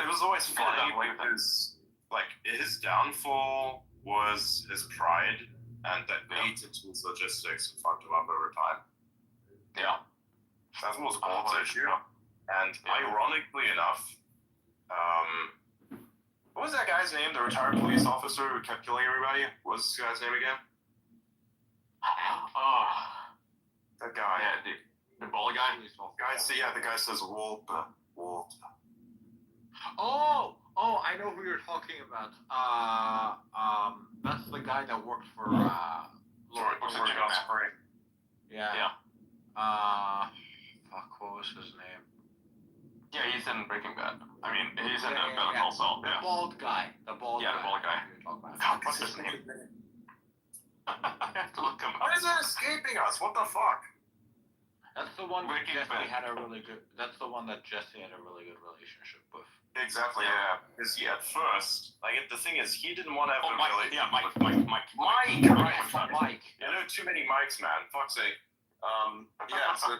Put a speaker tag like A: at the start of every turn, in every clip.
A: was always funny because, like, his downfall was his pride, and that ate into his logistics and fucked him up over time.
B: Yeah.
A: That was Bolt's issue. And ironically enough, what was that guy's name? The retired police officer who kept killing everybody? What was this guy's name again? That guy.
B: Yeah, the bald guy.
A: The guy says Walt.
C: Oh, I know who you're talking about. That's the guy that worked for Yeah. Fuck, what was his name?
B: Yeah, he's in Breaking Bad. I mean, he's in Better Call Saul.
C: The bald guy. The bald guy.
B: You're talking about. What's his name? I have to look him up.
A: Why is it escaping us? What the fuck?
C: That's the one that
B: Breaking
C: Jesse
B: Bad.
C: had a really good. That's the one that Jesse had a really good relationship with.
A: Exactly, yeah. Because at first, like, the thing is, he didn't want to have a relationship.
B: Yeah, Mike.
A: Mike. I know too many Mikes, man. Fuck's sake. So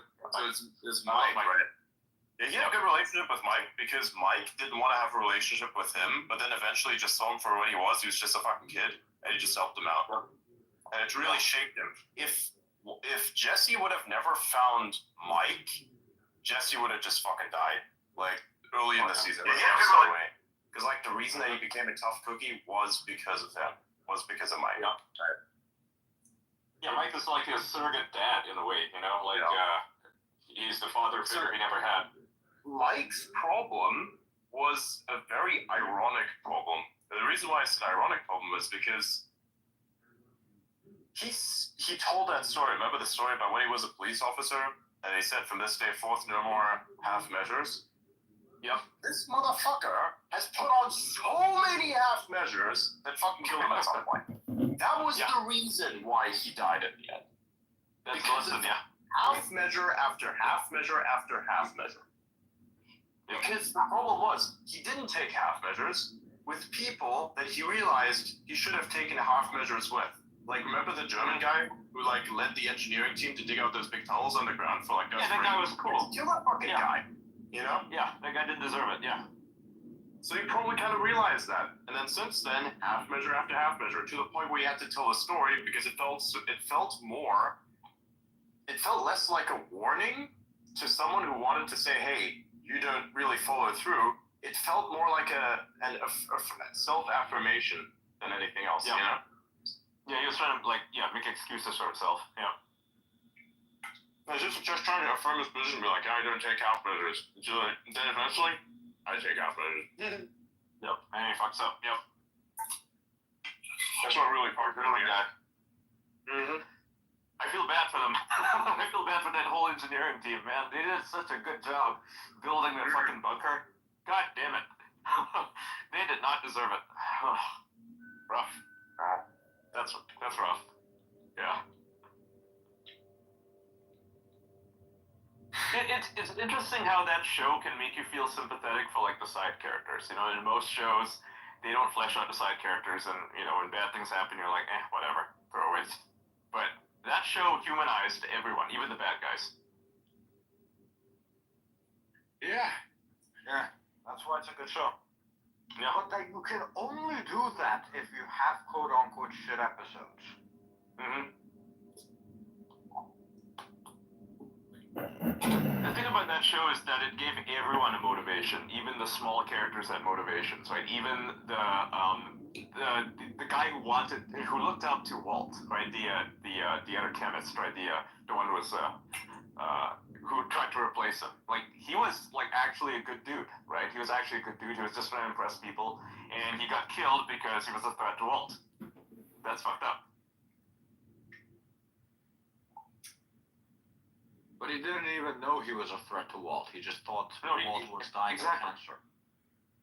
A: it's Mike, right? Yeah, he had a good relationship with Mike because Mike didn't want to have a relationship with him, but then eventually just saw him for what he was. He was just a fucking kid, and he just helped him out. And it really shaped him. If Jesse would have never found Mike, Jesse would have just fucking died, like, early in the season. Because, like, the reason that he became a tough cookie was because of him, was because of Mike.
B: Yeah, Mike is like a surrogate dad in a way, you know? Like, he's the father figure he never had.
A: Mike's problem was a very ironic problem. The reason why I said ironic problem is because he told that story. Remember the story about when he was a police officer and he said from this day forth no more half measures? Yep. This motherfucker has put on so many half measures that fucking killed him at some point. That was the reason why he died at the end. Because of half measure after half measure after half measure. Because the problem was, he didn't take half measures with people that he realized he should have taken half measures with. Like, remember the German guy who, like, led the engineering team to dig out those big tunnels underground for, like,
B: that guy was cool.
A: Kill that fucking guy, you know?
B: Yeah, that guy didn't deserve it,
A: So he probably kind of realized that. And then since then, half measure after half measure, to the point where he had to tell a story because it felt less like a warning to someone who wanted to say, hey, you don't really follow through. It felt more like a self-affirmation than anything else, you know?
B: Yeah, he was trying to, like, make excuses for himself,
A: I was just trying to affirm his position, be like, I don't take half measures. Then eventually, I take half measures.
B: Yep, and he fucks up,
A: That's what really fucked him up.
B: I feel bad for them. I feel bad for that whole engineering team, man. They did such a good job building their fucking bunker. God damn it. They did not deserve it. Rough. That's rough. Yeah. It's interesting how that show can make you feel sympathetic for, like, the side characters. You know, in most shows, they don't flesh out the side characters, and, you know, when bad things happen, you're like, whatever, throwaways. But that show humanized everyone, even the bad guys.
C: Yeah, that's why it's a good show.
B: Yeah.
C: But that you can only do that if you have quote-unquote shit episodes.
B: The thing about that show is that it gave everyone a motivation. Even the small characters had motivations, right? Even the guy who looked up to Walt, right? The other chemist, right? The one who was who tried to replace him. Like, he was, like, actually a good dude, right? He was actually a good dude. He was just trying to impress people, and he got killed because he was a threat to Walt. That's fucked up.
C: But he didn't even know he was a threat to Walt. He just thought Walt was dying of cancer.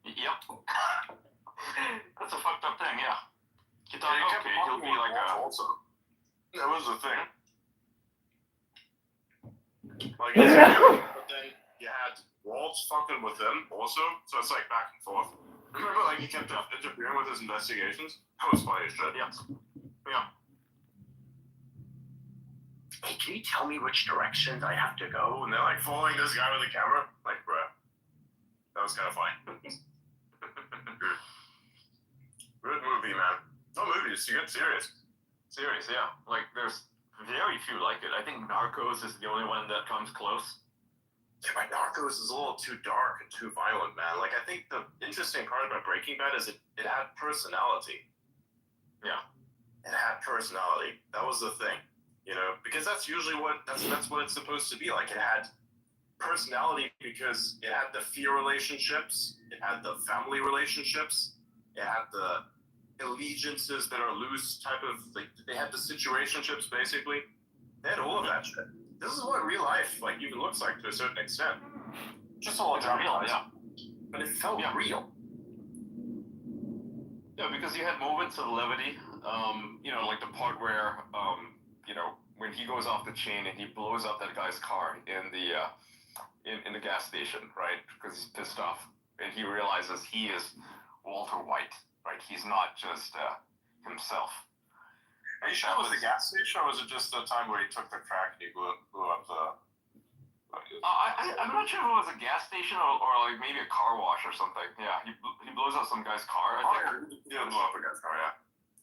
B: Yep. That's a fucked up thing, He thought, okay, he'll be like a...
A: Also, that was the thing. Like, but then you had Walt's fucking with him also, so it's like back and forth. Remember, like, he kept interfering with his investigations? That was funny as shit.
B: Yeah.
A: Hey, can you tell me which directions I have to go? And they're like following this guy with the camera. Like, bruh. That was kind of funny. serious.
B: Serious, yeah. Like, there's very few like it. I think Narcos is the only one that comes close.
A: Yeah, but Narcos is a little too dark and too violent, man. Like, I think the interesting part about Breaking Bad is it had personality.
B: Yeah.
A: It had personality. That was the thing, you know, because that's usually that's what it's supposed to be like. It had personality because it had the fear relationships, it had the family relationships, it had the allegiances that are loose type of, like, they had the situationships basically. They had all of that shit. This is what real life like even looks like to a certain extent. Just a little dramatized.
B: Yeah.
A: But it felt real.
B: Yeah, because you had moments of levity. You know, like the part where you know, when he goes off the chain and he blows up that guy's car in the gas station, right? Because he's pissed off and he realizes he is Walter White, right? He's not just himself.
A: Are you sure it was the gas station, or was it just the time where he took the crack and he blew up the...
B: I'm not sure if it was a gas station or like maybe a car wash or something. Yeah, he blows up some guy's car.
A: I think. Yeah, blew up a guy's car, yeah.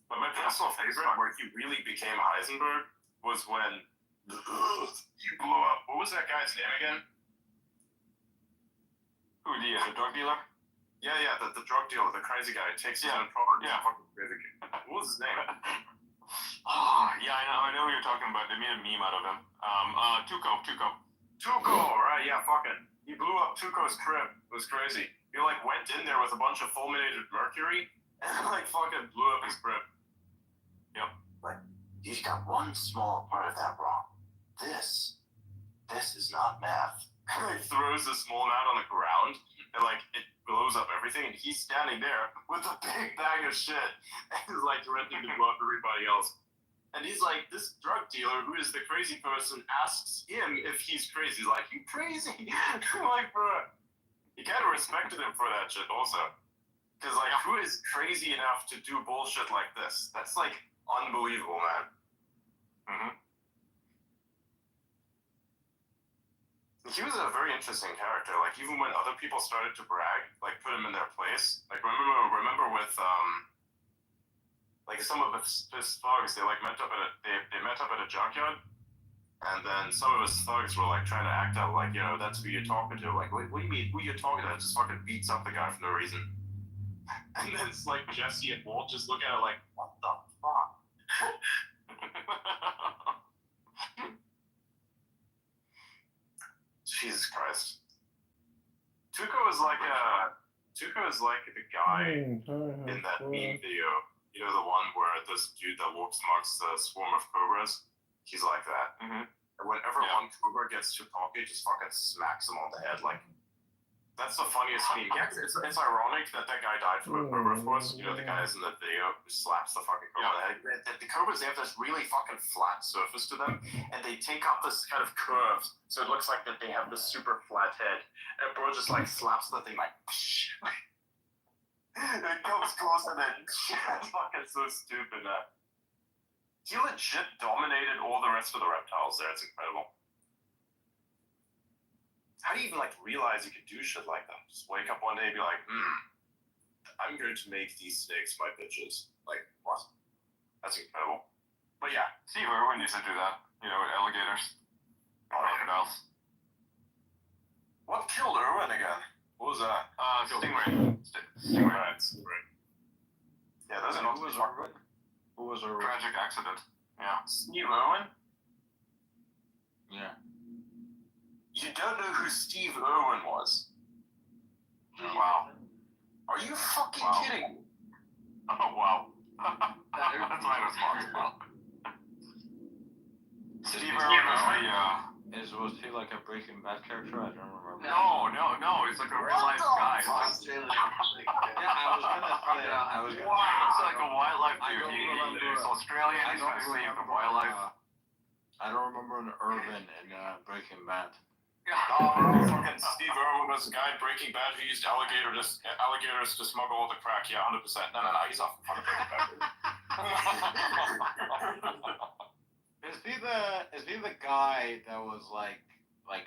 A: But my personal favorite, where he really became Heisenberg, was when he blew up... What was that guy's name again?
B: Who, the drug dealer?
A: Yeah, the drug dealer, the crazy guy, takes his own property.
B: Yeah.
A: What was his name?
B: Yeah, I know who you're talking about. They made a meme out of him.
A: Tuco, right? Yeah, fucking. He blew up Tuco's crib. It was crazy. He like went in there with a bunch of fulminated mercury and like fucking blew up his crib.
B: Yep.
A: Like, he's got one small part of that wrong. This is not math. And he throws the small amount on the ground and like it blows up everything, and he's standing there with a big bag of shit and he's like threatening to blow up everybody else. And he's like, this drug dealer, who is the crazy person, asks him if he's crazy. He's like, you crazy? Like, bro. He kind of respected him for that shit also. Because, like, who is crazy enough to do bullshit like this? That's, like, unbelievable, man. Mm-hmm. He was a very interesting character. Like, even when other people started to brag, like, put him in their place. Like, remember with, like some of his thugs, they like met up at a junkyard, and then some of his thugs were like trying to act out like, you know, that's who you're talking to. Like, what do you mean? Who you talking to? Just fucking beats up the guy for no reason. And then it's like Jesse and Walt just look at it like, what the fuck? Jesus Christ. Tuco is like the guy in that meme video. You know, the one where this dude that walks amongst the swarm of cobras? He's like that.
B: Mm-hmm.
A: And whenever one cobra gets too cocky, just fucking smacks him on the head. Like, that's the funniest meme. Yeah, it's ironic that guy died from a cobra, of course. You know, the guys in the video who slaps the fucking cobra on the head. The cobras, they have this really fucking flat surface to them, and they take up this kind of curve, so it looks like that they have this super flat head. And bro just like slaps the thing like, and it comes close and then it's fucking so stupid. He legit dominated all the rest of the reptiles there. It's incredible. How do you even like realize you could do shit like that? Just wake up one day and be like, I'm going to make these snakes my bitches. Like, what? That's incredible. But yeah.
B: Steve Irwin used to do that, you know, with alligators, crocodiles.
A: What killed Irwin again? What was that?
B: Stingray.
A: Stingray. Yeah, those are not.
C: Who was Irwin?
B: Tragic accident. Yeah.
A: Steve Irwin?
C: Yeah.
A: You don't know who Steve Irwin was?
B: Wow.
A: Are you fucking kidding?
B: Oh, wow. That's my response. Wow. Steve Irwin was
C: Was he like a Breaking Bad character? I don't remember.
B: No. He's like a real life guy.
C: I was gonna
B: It's like a wildlife dude. He's Australian. He's trying to save the wildlife.
C: I don't remember an Irvin in Breaking Bad.
A: Fucking Steve Irwin was the guy in Breaking Bad who used alligators to smuggle all the crack. Yeah, 100%. No, he's off on Breaking Bad.
C: Is he the guy that was like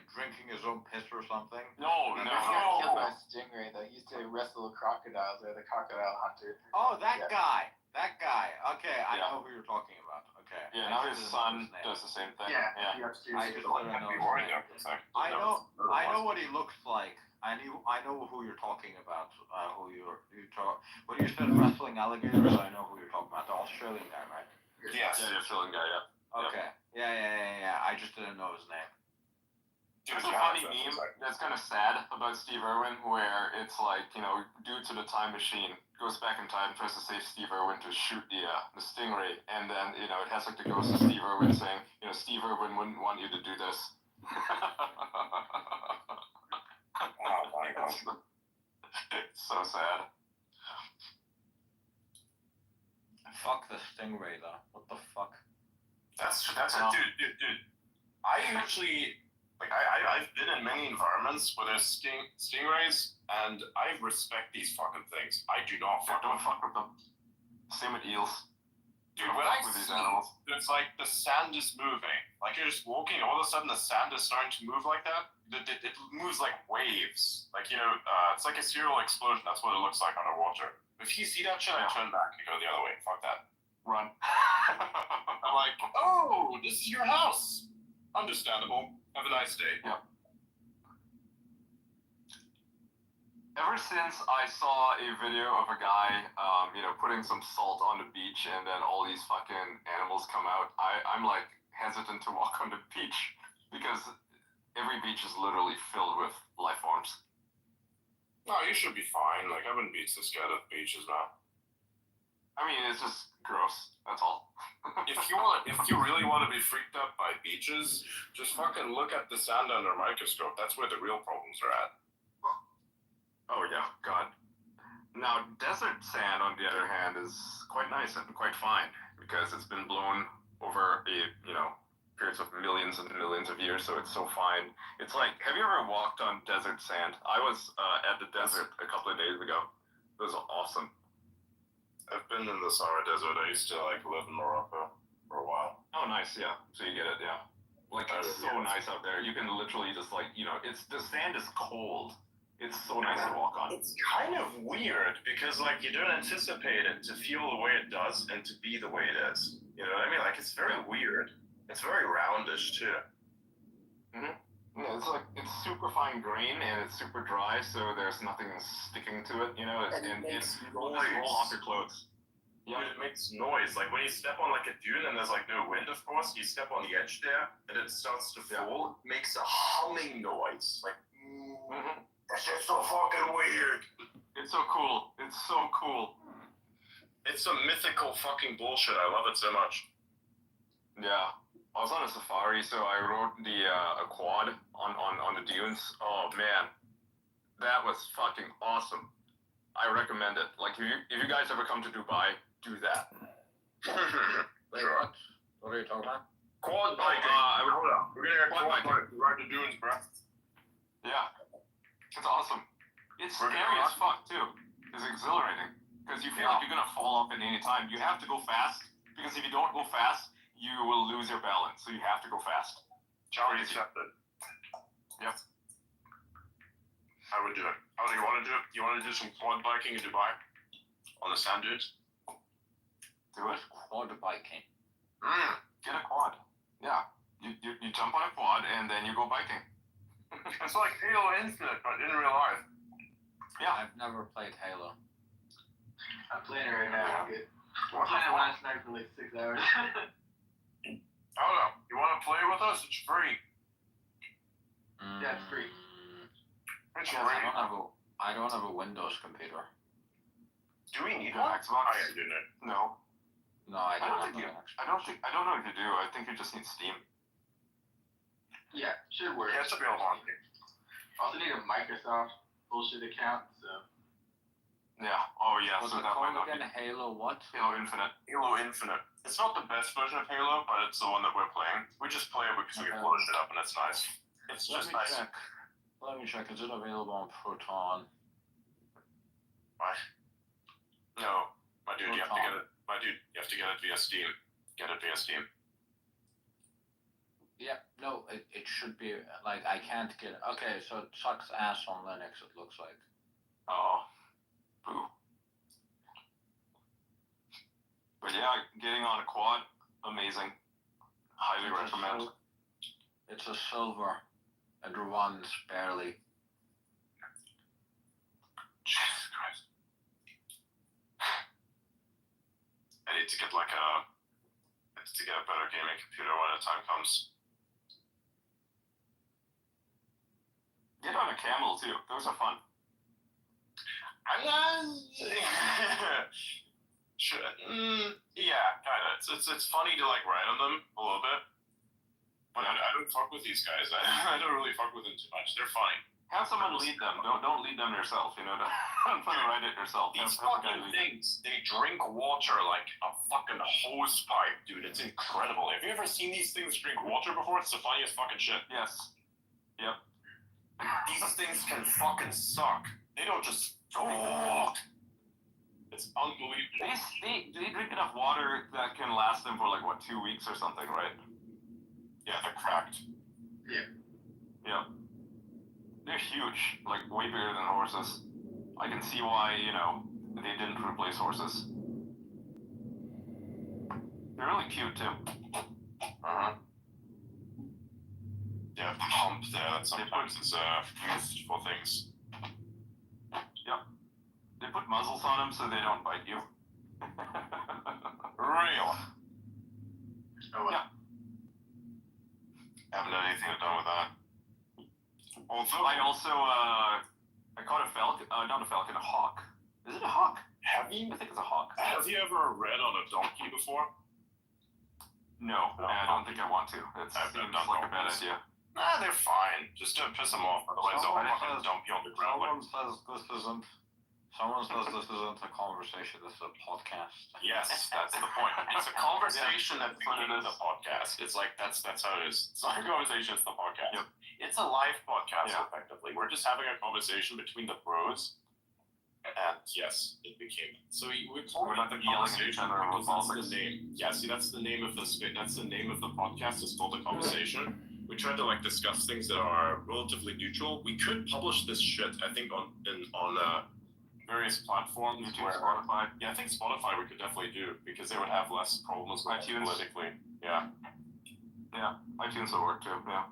C: drinking his own piss or something?
B: No.
D: He got killed by a stingray though. He used to wrestle crocodiles or the crocodile hunter.
C: Oh, that guy. That guy. Okay, I
B: Yeah.
C: know who you're talking about. Okay.
B: Yeah,
C: I
B: now
C: just
B: his
C: didn't know
B: son
C: his name.
B: does the same thing.
A: Yeah,
B: Yeah.
A: he upstairs.
C: I just
A: don't
C: didn't know
A: be
C: his
A: worried.
C: name. I know what he looks like. I know who you're talking about. When you said wrestling alligators, I know who you're talking about. The Australian guy, right?
A: Yes.
B: Yeah, the Australian guy, yeah.
C: Okay. Yeah. I just didn't know his name.
B: There's a funny meme that's kind of sad about Steve Irwin, where it's like, due to the time machine, goes back in time, tries to save Steve Irwin to shoot the stingray, and then, it has like the ghost of Steve Irwin saying, Steve Irwin wouldn't want you to do this.
A: Oh my gosh.
B: It's so sad.
C: Fuck the stingray though. What the fuck?
A: That's dude. I usually I've been in many environments where there's stingrays, and I respect these fucking things. I do not
B: Don't fuck with them. Same with eels.
A: Dude, when I see it's like the sand is moving. Like you're just walking, all of a sudden the sand is starting to move like that. It moves like waves. Like, it's like a serial explosion. That's what it looks like underwater. If you see that shit, I turn back and go the other way. Fuck that.
B: Run.
A: I'm like, oh, this is your house. Understandable. Have a nice day.
B: Yep. Ever since I saw a video of a guy, putting some salt on the beach, and then all these fucking animals come out, I'm like hesitant to walk on the beach, because every beach is literally filled with life forms.
A: No, you should be fine. Like, I wouldn't be so scared of beaches now.
B: I mean, it's just gross. That's all.
A: If you really want to be freaked out by beaches, just fucking look at the sand under a microscope. That's where the real problems are at.
B: Oh yeah, God. Now, desert sand, on the other hand, is quite nice and quite fine, because it's been blown over periods of millions and millions of years, so it's so fine. It's like, have you ever walked on desert sand? I was at the desert a couple of days ago. It was awesome.
A: I've been in the Sahara Desert. I used to live in Morocco for a while.
B: Oh, nice, yeah. So you get it, yeah. Like, it's so nice out there. You can literally just the sand is cold. It's so nice to walk on.
A: It's kind of weird because you don't anticipate it to feel the way it does and to be the way it is. You know what I mean? Like, it's very weird. It's very roundish too.
B: Mhm. Yeah, it's super fine grain and it's super dry, so there's nothing sticking to it. And it's roll off your clothes.
A: Yeah, it makes noise. Like when you step on a dune and there's no wind, of course, you step on the edge there and it starts to fall. It makes a humming noise. That's just so fucking weird.
B: It's so cool. It's so cool.
A: It's some mythical fucking bullshit. I love it so much.
B: Yeah. I was on a safari, so I rode a quad on the dunes. Oh man, that was fucking awesome. I recommend it. Like, if you guys ever come to Dubai, do that.
C: Wait, what? What are you talking about?
A: Quad biking. Hold up. We're gonna get quad bike. Ride the dunes, bro.
B: Yeah, it's awesome. It's scary as fuck too. It's exhilarating because you feel like you're gonna fall off at any time. You have to go fast, because if you don't go fast, you will lose your balance. So you have to go fast.
A: Challenge accepted.
B: Yep.
A: I would do it. How do you want to do it? You want to do some quad biking in Dubai? On the sand dunes?
B: Do it.
C: Quad biking.
B: Get a quad. Yeah. You jump on a quad and then you go biking.
A: It's like Halo Infinite, but in real life.
B: Yeah.
C: I've never played Halo.
D: I'm playing it right now. Good. I played it last night for 6 hours.
A: I don't know. You want to play with us? It's free.
D: Yeah, it's free.
A: It's
B: Yeah,
A: free.
C: I don't have a Windows computer.
A: Do we need
B: one?
A: one?
B: Xbox?
A: I do not.
B: No.
C: No, I don't have
B: think
C: an Xbox.
B: I don't know if you do. I think you just need Steam.
D: Yeah, should work.
A: Yeah, it's available on Steam.
D: Also need a Microsoft bullshit account, so.
B: Yeah. Oh yeah.
C: What's
B: So
C: it
B: that might
C: called
B: not
C: again?
B: be
C: Halo what?
B: Halo Infinite.
A: Halo Infinite. It's not the best version of Halo, but it's the one that we're playing. We just play it because we can load it up and it's nice. It's just nice.
C: Let me check. Is it available on Proton?
A: What? No, my dude, you have to get it. My dude, you have to get it via Steam. Get it via Steam.
C: Yeah, no, it should be, I can't get it. Okay, so it sucks ass on Linux, it looks like.
B: Oh. Boo. But yeah, getting on a quad, amazing. Highly recommend.
C: It's a silver. It runs barely.
A: Jesus Christ. I need to get like a better gaming computer when the time comes.
B: Get on a camel too. Those are fun.
A: I'm not. Sure. Yeah, kind of. It's funny to like ride on them a little bit, but I don't fuck with these guys. I don't really fuck with them too much. They're funny.
B: Have someone lead them. Don't lead them yourself. You know, don't try to ride it yourself.
A: These fucking things, they drink water like a fucking hose pipe, dude. It's incredible. Have you ever seen these things drink water before? It's the funniest fucking shit.
B: Yes. Yep.
A: These things can fucking suck. They don't just. Oh, it's unbelievable.
B: They drink enough water that can last them for like what, 2 weeks or something, right?
A: Yeah, they're cracked.
B: Yeah. They're huge, like way bigger than horses. I can see why, you know, they didn't replace horses. They're really cute too.
A: Yeah, pump there that sometimes is used for things.
B: Yep. They put muzzles on them so they don't bite you.
A: Real.
D: Oh,
B: yeah.
A: Haven't done anything done with that. Although
B: I also I caught a falcon. Not a falcon, a hawk. Is it a hawk?
A: Have you?
B: I think it's a hawk.
A: Have you ever read on a donkey before?
B: No, I don't think I want to. It
A: I've
B: seems
A: done
B: like a bad
A: donkeys.
B: idea.
A: Nah, they're fine. Just don't piss them off. Otherwise, they'll fucking dump you on the ground.
C: Someone says this isn't a conversation. This is a podcast.
A: Yes, that's the point. It's a conversation that begins the podcast. It's like that's how it is. It's not a conversation. It's the podcast.
B: Yep.
A: It's a live podcast,
B: Yeah.
A: effectively. We're just having a conversation between the bros. And yes, it became so. We're
B: not
A: the
B: yelling at each
A: conversation
B: other
A: because
B: about
A: that's the name. Yeah, see, that's the name of the podcast. It's called The Conversation. We tried to like discuss things that are relatively neutral. We could publish this shit, I think, on various platforms.
B: YouTube, Spotify.
A: Yeah, I think Spotify we could definitely do because they would have less problems with
B: iTunes.
A: politically. Yeah.
B: Yeah, iTunes will work too. Yeah.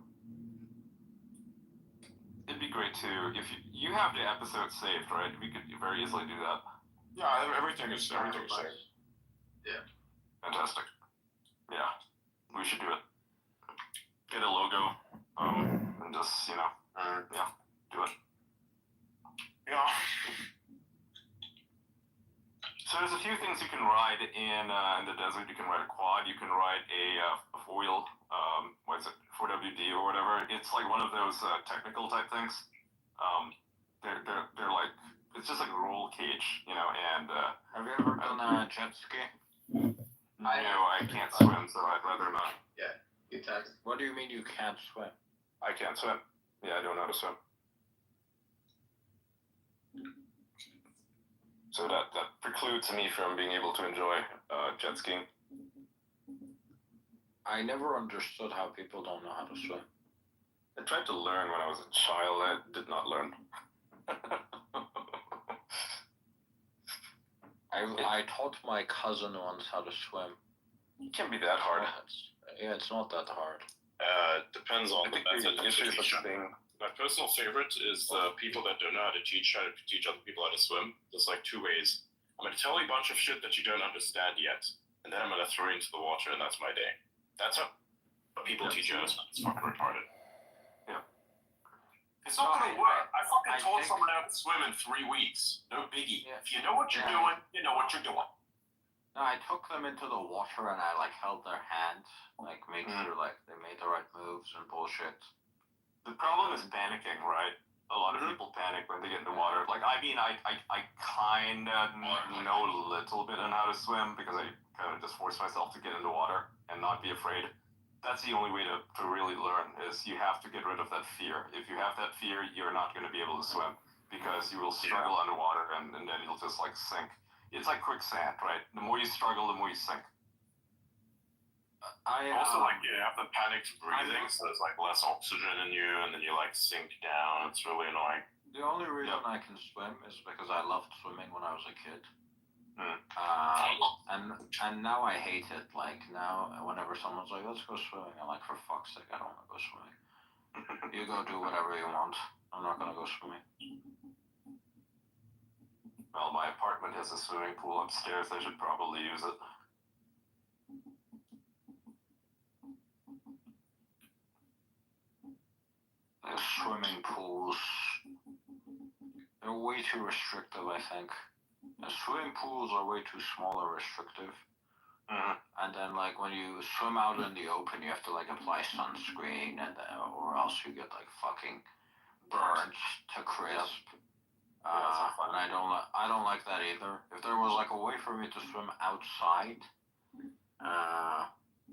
B: It'd be great too if you have the episode saved, right? We could very easily do that.
A: Yeah, everything is saved.
D: Yeah.
B: Fantastic. Yeah, we should do it. Get a logo, and just do it.
A: Yeah.
B: So there's a few things you can ride in the desert. You can ride a quad. You can ride a four-wheel. What is it? 4WD or whatever. It's like one of those technical type things. They're like it's just like a roll cage, you know. And
C: Have you ever done a jet ski?
B: no, I can't swim, so I'd rather not.
D: Good times.
C: What do you mean you can't swim?
B: I can't swim. Yeah, I don't know how to swim. So that precludes me from being able to enjoy jet skiing.
C: I never understood how people don't know how to swim.
B: I tried to learn when I was a child. I did not learn.
C: I taught my cousin once how to swim.
B: It can't be that hard.
C: It's not that hard.
A: Depends on the method of teaching. My personal favorite is the people that don't know how to try to teach other people how to swim. There's like two ways. I'm going to tell you a bunch of shit that you don't understand yet, and then I'm going to throw you into the water, and that's my day. That's how people teach you how to swim. It's fucking retarded.
B: Yeah.
A: It's not going to work. I fucking told someone how to swim in 3 weeks. No biggie.
C: Yeah.
A: If you know what you're doing, you know what you're doing.
C: No, I took them into the water and I like held their hand, like make sure like they made the right moves and bullshit.
B: The problem is panicking, right? A lot of people panic when they get in the water. Like, I mean, I kind of know a little bit on how to swim because I kind of just force myself to get in the water and not be afraid. That's the only way to really learn is you have to get rid of that fear. If you have that fear, you're not going to be able to swim because you will struggle underwater and then you'll just like sink. It's like quicksand, right? The more you struggle, the more you sink.
C: I
A: also like you have the panicked breathing, so there's like less oxygen in you, and then you like sink down. It's really annoying.
C: The only reason I can swim is because I loved swimming when I was a kid. And now I hate it. Like now, whenever someone's like, "Let's go swimming," I'm like, "For fuck's sake, I don't want to go swimming. You go do whatever you want. I'm not gonna go swimming."
B: Well, my apartment has a swimming pool upstairs. I should probably use it.
C: Swimming pools, they're way too restrictive, I think. Swimming pools are way too small or restrictive. And then, like, when you swim out in the open, you have to, like, apply sunscreen, or else you get, like, fucking burnt to crisp. And I don't like that either. If there was, like, a way for me to swim outside,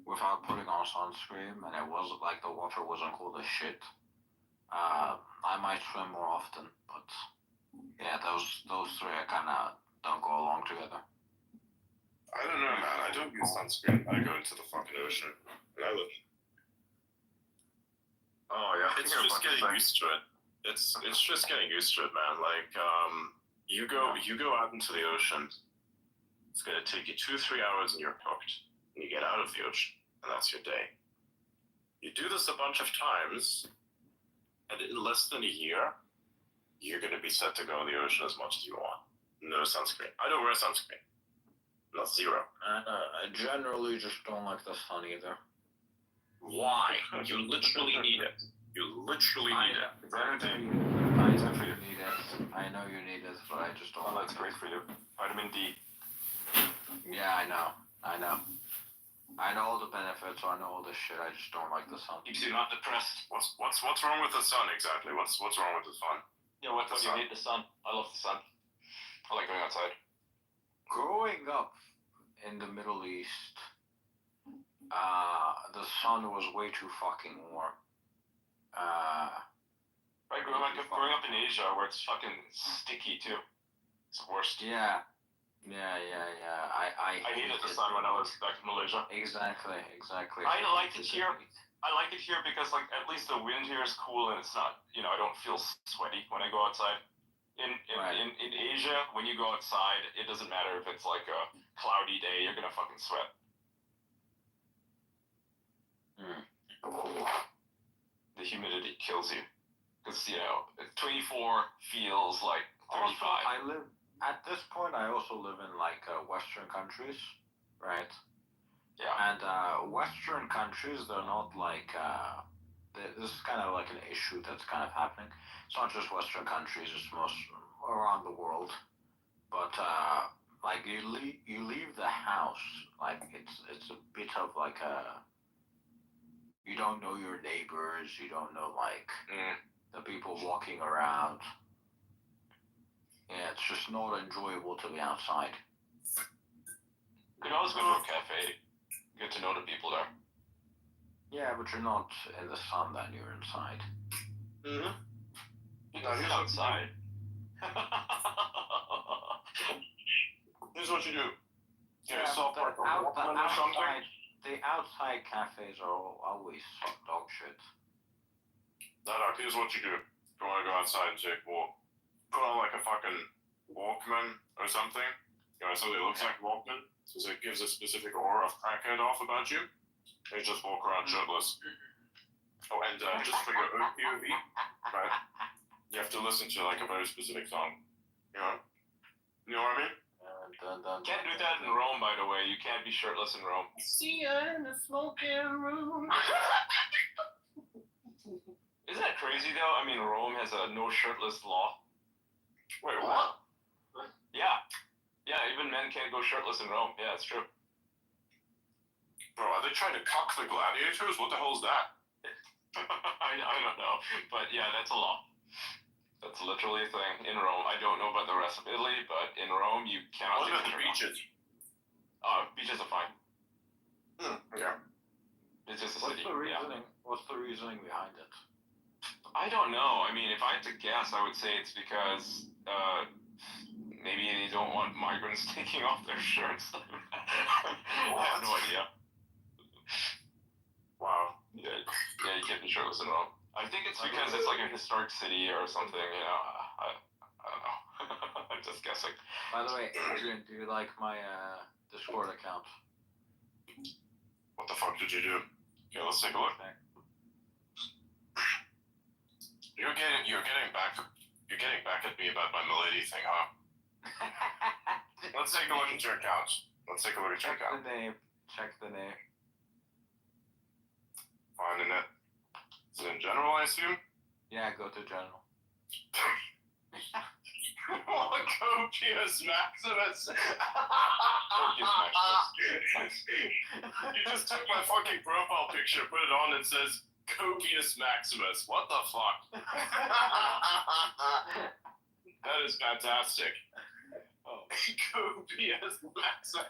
C: without putting on sunscreen, and it was, like, the water wasn't cold as shit, I might swim more often, but yeah, those three I kind of don't go along together.
A: I don't know, man. I don't use sunscreen. I go into the fucking ocean. And I live.
B: Oh yeah,
A: It's just getting used to it. It's just getting used to it, man. Like, you go out into the ocean. It's gonna take you 2-3 hours, and you're hooked. And you get out of the ocean, and that's your day. You do this a bunch of times, and in less than a year, you're gonna be set to go in the ocean as much as you want. No sunscreen. I don't wear sunscreen. Not zero.
C: I generally just don't like the sun either.
A: Why? You literally need it. You literally need it.
C: I definitely need it. I know you need it, but I just don't.
B: Oh, that's great for you. Vitamin D.
C: Yeah, I know. I know all the benefits. I know all this shit. I just don't like the sun.
B: Keeps you not depressed.
A: What's wrong with the sun exactly? What's wrong with the sun?
B: Yeah, what do you hate the sun? I love the sun. I like going outside.
C: Growing up in the Middle East, the sun was way too fucking warm.
B: Right, growing up in Asia, where it's fucking sticky too. It's the worst.
C: Yeah. I
B: hated the sun when I was back in Malaysia.
C: Exactly.
B: I like it here. I like it here because, like, at least the wind here is cool and it's not, I don't feel sweaty when I go outside. In Asia, when you go outside, it doesn't matter if it's like a cloudy day, you're gonna fucking sweat. The humidity kills you. Because, 24 feels like 35.
C: Also, at this point, I also live in, like, Western countries, right?
B: Yeah.
C: And Western countries, they're not like, this is kind of like an issue that's kind of happening. It's not just Western countries, it's most around the world. But, like, you leave the house, like, it's a bit of like you don't know your neighbors, you don't know, like, the people walking around. Yeah, it's just not enjoyable to be outside.
B: You can always go to a cafe, get to know the people there.
C: Yeah, but you're not in the sun, then you're inside.
B: You're outside.
A: Here's what you do.
C: Yeah, the outside cafes are always dog shit.
A: No, here's what you do. If you want to go outside and take a walk, put on like a fucking Walkman or something. Something that looks like Walkman, so it gives a specific aura of crackhead off about you. And you just walk around shirtless. Oh, and just for your own POV, right? You have to listen to like a very specific song. You know what I mean?
B: Can't do that in Rome, by the way. You can't be shirtless in Rome.
A: See you in the smoking room.
B: Isn't that crazy, though? I mean, Rome has a no shirtless law.
A: Wait, what?
B: Yeah. Yeah, even men can't go shirtless in Rome. Yeah, it's true.
A: Bro, are they trying to cock the gladiators? What the hell is that?
B: I don't know. But yeah, that's a law. That's literally a thing in Rome. I don't know about the rest of Italy, but in Rome, you cannot
A: What
B: take
A: about the beaches?
B: Beaches are fine.
A: Yeah.
B: It's just a
C: What's
B: city.
C: What's the reasoning behind it?
B: I don't know. I mean, if I had to guess, I would say it's because maybe they don't want migrants taking off their shirts. I have no idea.
A: Wow.
B: Yeah, you can't be shirtless in Rome. I think it's because it's like a historic city or something, I don't know. I'm just guessing.
C: By the way, Adrian, do you like my Discord account?
A: What the fuck did you do? Okay, let's take a look. You're getting back at me about my milady thing, huh? Let's take a look at your account.
C: Check the name. Check the name.
A: Finding it. Is it in general, I assume?
C: Yeah, go to general.
A: Copious Maximus.
B: Copious Maximus.
A: You just took my fucking profile picture, put it on, and says Copious Maximus. What the fuck? That is fantastic.
B: Oh.
A: Copious Maximus.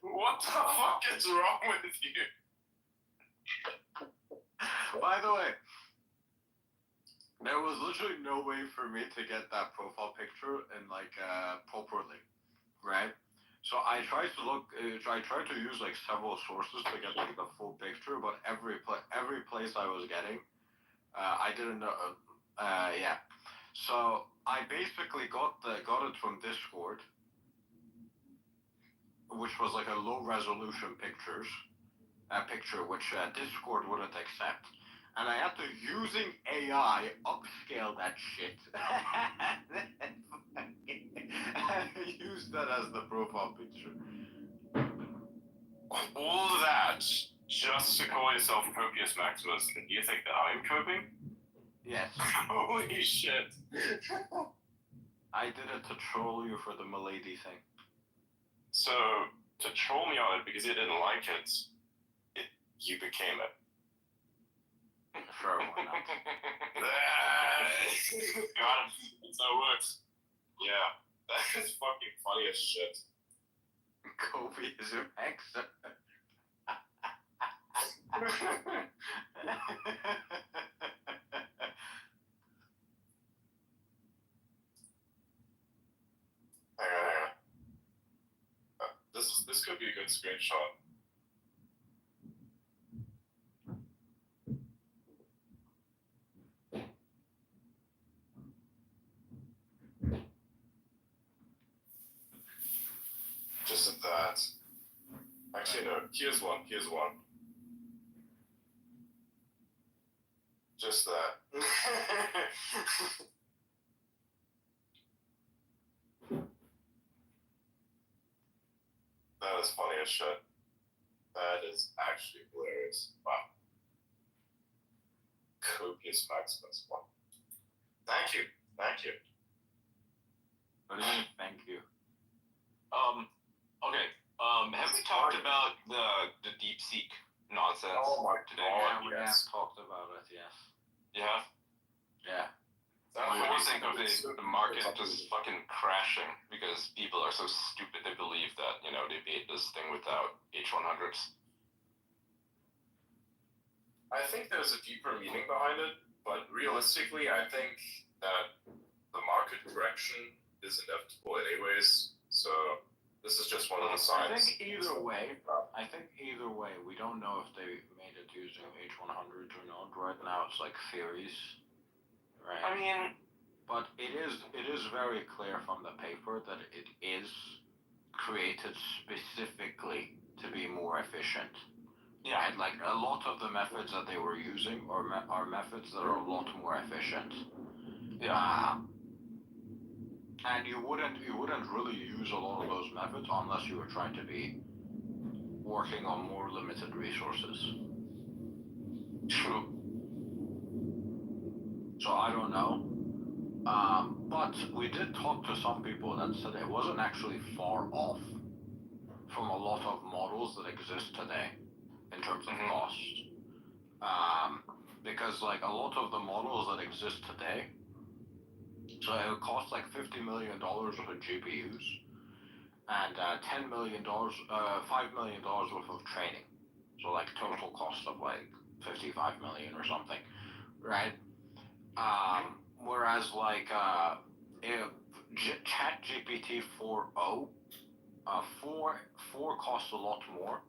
A: What the fuck is wrong with you?
C: By the way, there was literally no way for me to get that profile picture in properly, right? So I tried to I tried to use like several sources to get like the full picture, but every place I was getting, I didn't know. Yeah. So I basically got it from Discord, which was like a low resolution picture which Discord wouldn't accept. And I had to, using AI, upscale that shit. And use that as the profile picture.
A: All that just to call yourself Copious Maximus. And do you think that I'm coping?
C: Yes.
A: Holy shit.
C: I did it to troll you for the milady thing.
A: So, to troll me on it because you didn't like it, you became it.
C: Sure, why not?
A: Got him. That's how it works. Yeah, that is fucking funny as shit.
C: Kobe is your ex.
A: Hang on. This could be a good screenshot. Just at that. Actually, no. Here's one. Just that. That is funny as shit. That is actually hilarious. Wow. Copious Maximus. Wow. Thank you.
C: What do you mean, thank you?
B: Okay. Have we talked about the DeepSeek nonsense today?
C: Yeah, we
A: yes.
C: have talked about it, yes.
B: You have?
C: Yeah.
B: What do you think of the market just fucking crashing because people are so stupid they believe that, they made this thing without H100s?
A: I think there's a deeper meaning behind it, but realistically, I think that the market correction is inevitable anyways, so this is just one of the signs.
C: I think either way, we don't know if they made it using H100s or not. Right now it's like theories, right?
B: I mean,
C: but it is very clear from the paper that it is created specifically to be more efficient.
B: yeah.
C: And like a lot of the methods that they were using are methods that are a lot more efficient.
B: Yeah.
C: And you wouldn't really use a lot of those methods unless you were trying to be working on more limited resources.
B: True.
C: So I don't know. But we did talk to some people that said it wasn't actually far off from a lot of models that exist today in terms of cost. Because like a lot of the models that exist today, so it would cost like $50 million worth of GPUs and $5 million worth of training. So like total cost of like 55 million or something, right? Whereas like ChatGPT 4.0, 4 costs a lot more,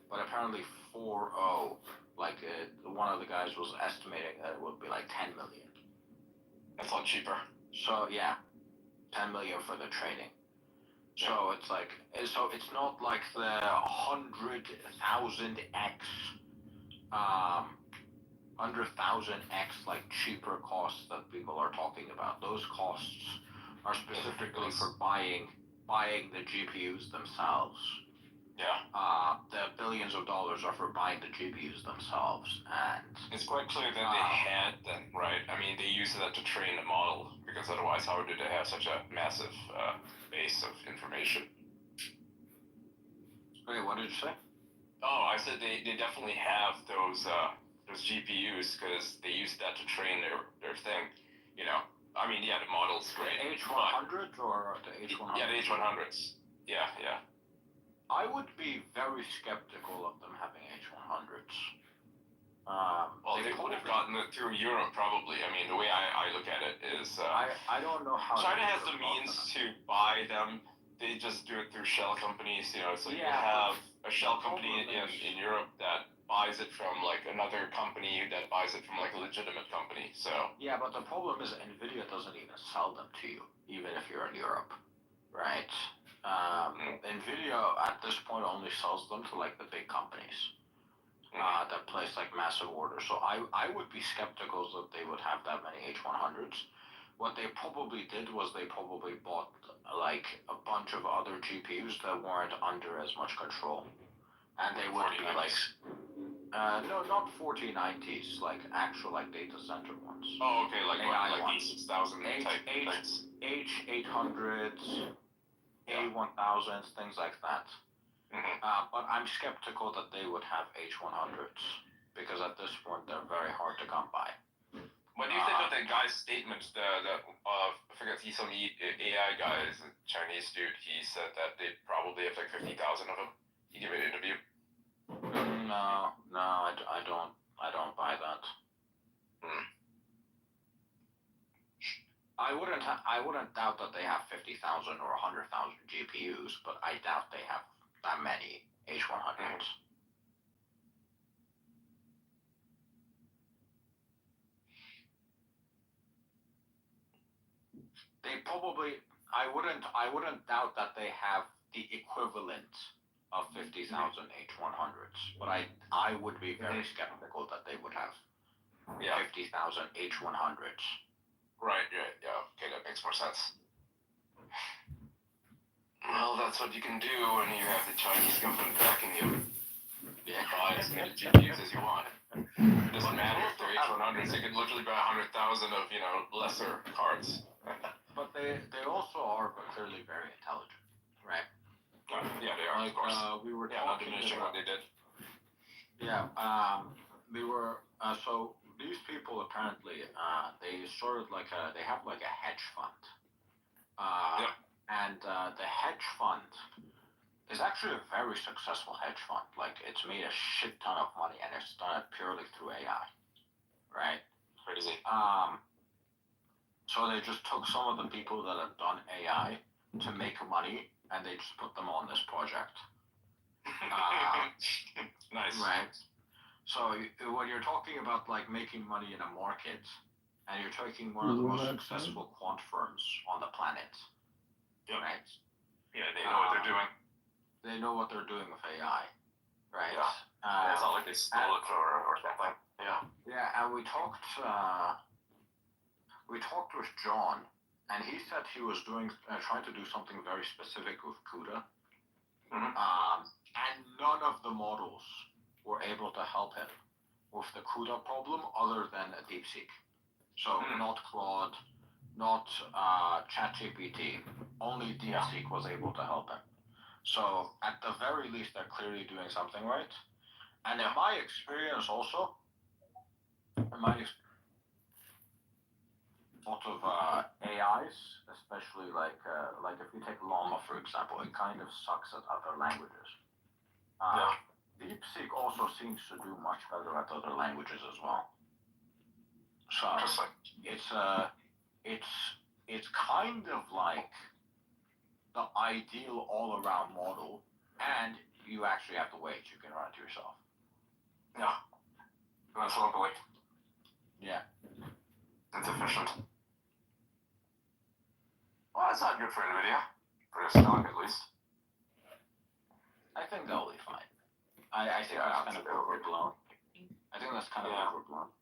C: but apparently 4.0, like one of the guys was estimating that it would be like 10 million.
B: That's a lot cheaper.
C: So yeah, 10 million for the training. So it's like, so it's not like the 100,000x, 100,000x like cheaper costs that people are talking about. Those costs are specifically for buying the GPUs themselves.
B: Yeah.
C: The billions of dollars are for buying the GPUs themselves, and
B: it's quite clear that they had them, right? I mean, they used that to train the model, because otherwise, how would they have such a massive base of information?
C: Wait, what did you say?
B: Oh, I said they definitely have those GPUs because they used that to train their thing. You know, I mean, yeah, the model's great.
C: The H100 or the H100?
B: Yeah, the H100s. Yeah, yeah.
C: I would be very skeptical of them having H100s.
B: Well, they would have gotten it through Europe, probably. I mean, the way I look at it is...
C: I don't know how...
B: China has the means to buy them. They just do it through shell companies, you know. So you have a shell company in Europe that buys it from, like, another company that buys it from, like, a legitimate company, so...
C: Yeah, but the problem is NVIDIA doesn't even sell them to you, even if you're in Europe, right? NVIDIA at this point only sells them to like the big companies that place like massive orders. So I would be skeptical that they would have that many H100s. What they probably did was they probably bought like a bunch of other GPUs that weren't under as much control, and they would be like no, not 4090s, like actual like data center ones.
B: Oh, okay, like
C: AI
B: like E6000 type things.
C: H800s. A1000s, things like that. But I'm skeptical that they would have H100s because at this point they're very hard to come by.
B: What do you think of that guy's statement? I forget, he's some AI guy, is a Chinese dude. He said that they probably have like 50,000 of them. He gave an interview.
C: No, I don't buy that. I wouldn't doubt that they have 50,000 or 100,000 GPUs, but I doubt they have that many H100s. They probably, I wouldn't doubt that they have the equivalent of 50,000 H100s, but I would be very skeptical that they would have 50,000 H100s.
B: Right, yeah, okay, that makes more sense. Well, that's what you can do when you have the Chinese government backing you. You can buy as many GPUs as you want. It doesn't matter if they're H100s, they could literally buy 100,000 of, you know, lesser cards.
C: But they also are clearly very intelligent, right?
B: Yeah, they are,
C: like,
B: of course.
C: We were
B: not
C: talking
B: diminishing
C: about,
B: what they did.
C: Yeah, we were, so these people apparently, they started like they have like a hedge fund. And the hedge fund is actually a very successful hedge fund. Like it's made a shit ton of money and it's done it purely through AI, right?
B: Crazy.
C: So they just took some of the people that have done AI to make money and they just put them on this project.
B: Nice.
C: Right. So when you're talking about like making money in a market, and you're taking one of the most successful quant firms on the planet, right?
B: Yeah, they know what they're doing.
C: They know what they're doing with AI, right?
B: Yeah. It's not like they stole it or something. Yeah.
C: Yeah, and we talked with John, and he said he was trying to do something very specific with CUDA. And none of the models were able to help him with the CUDA problem other than a DeepSeek. So not Claude, not ChatGPT, only DeepSeek was able to help him. So at the very least, they're clearly doing something right. And in my experience also, a lot of AIs, especially like if you take Llama for example, it kind of sucks at other languages. DeepSeek also seems to do much better at other languages as well. So it's kind of like the ideal all-around model, and you actually have to wait. You can run it yourself.
B: Yeah, that's locally.
C: Yeah,
B: it's efficient. Well, That's not good for NVIDIA. For their stock, at least.
C: I think they'll be fine. I think that's kind of overblown. I think that's kind of overblown.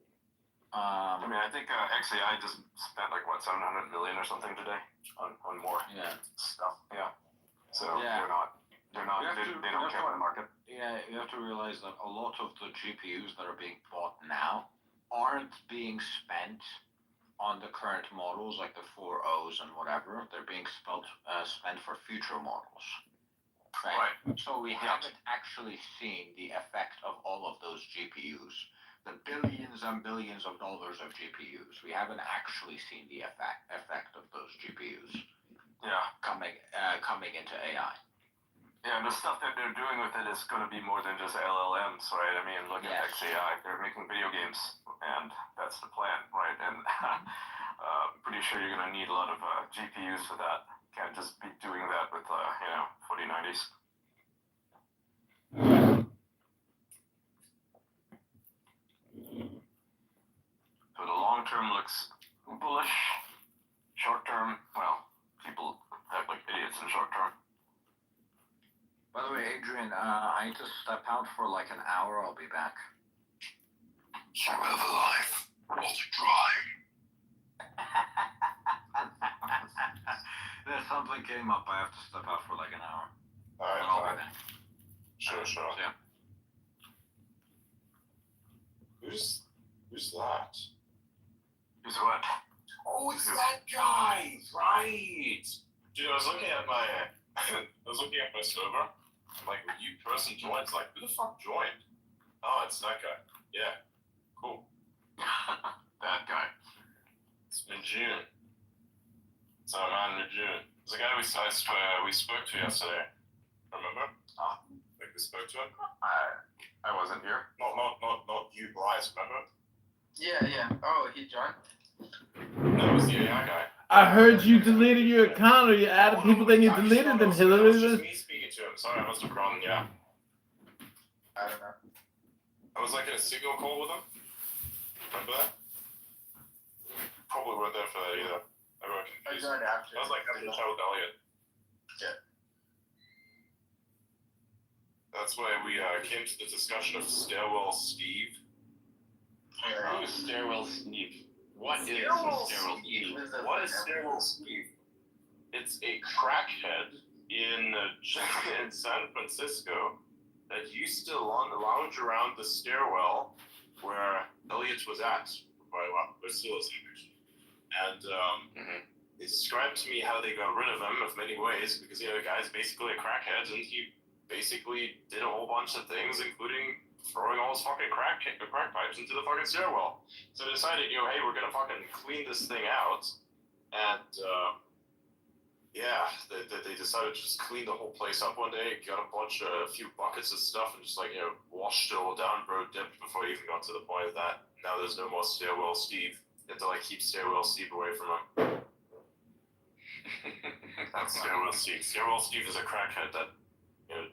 B: I mean, I think XAI just spent like what 700 million or something today on more stuff. Yeah. So they're not. They don't care about the market.
C: Yeah, you have to realize that a lot of the GPUs that are being bought now aren't being spent on the current models, like the 4.0s and whatever. They're being spent for future models. Right. So we haven't actually seen the effect of all of those GPUs. The billions and billions of dollars of GPUs. We haven't actually seen the effect of those GPUs.
B: Yeah.
C: Coming into AI.
B: Yeah, and the stuff that they're doing with it is going to be more than just LLMs, right? I mean, look at XAI. They're making video games, and that's the plan, right? And pretty sure you're going to need a lot of GPUs for that. Can't just be doing that with, 4090s. So the long term looks bullish. Short term, well, people act like idiots in short term.
C: By the way, Adrian, I need to step out for like an hour. I'll be back.
A: Survival life. What's drive?
C: There's something came up. I have to step out for like an hour.
A: Alright,
C: I'll be back.
A: Sure.
C: Yeah.
A: Who's that?
B: Who's what?
A: Oh, it's that guy, right? Dude, I was looking at my server. Like, when you person joins, like, who the fuck joined? Oh, it's that guy. Yeah. Cool.
B: That guy.
A: It's been June. It's our man in June. There's a guy we spoke to yesterday. Remember? Like we spoke to him?
B: I wasn't here.
A: Not you, Bryce, remember?
D: Yeah. Oh, he joined?
A: That was the AI guy.
E: I heard you deleted your account, or you added people, then you deleted them, Hillary.
A: It was just me speaking to him. Sorry, I must have gone, yeah.
D: I don't know.
A: I was like in a signal call with him. Remember that? Probably weren't there for that either. I got
D: I
A: confused.
D: joined after.
A: I was like having a chat with Elliot.
D: Yeah.
A: That's why we came to the discussion of Stairwell Steve.
B: Who is Stairwell Steve? What is
A: Stairwell
B: Stairwell
A: Steve?
B: Steve?
A: What is Stairwell Steve? It's a crackhead in San Francisco that used to lounge around the stairwell where Elliot was at for quite a while. There still is actually. And they described to me how they got rid of him in many ways because the guy's basically a crackhead and he basically did a whole bunch of things, including throwing all his fucking crack pipes into the fucking stairwell. So they decided, hey, we're gonna fucking clean this thing out, and they decided to just clean the whole place up one day. Got a few buckets of stuff, and just washed it all down, bro, dipped before he even got to the point of that. Now there's no more Stairwell Steve. You have to keep Stairwell Steve away from him. That's Stairwell Steve. Stairwell Steve is a crackhead that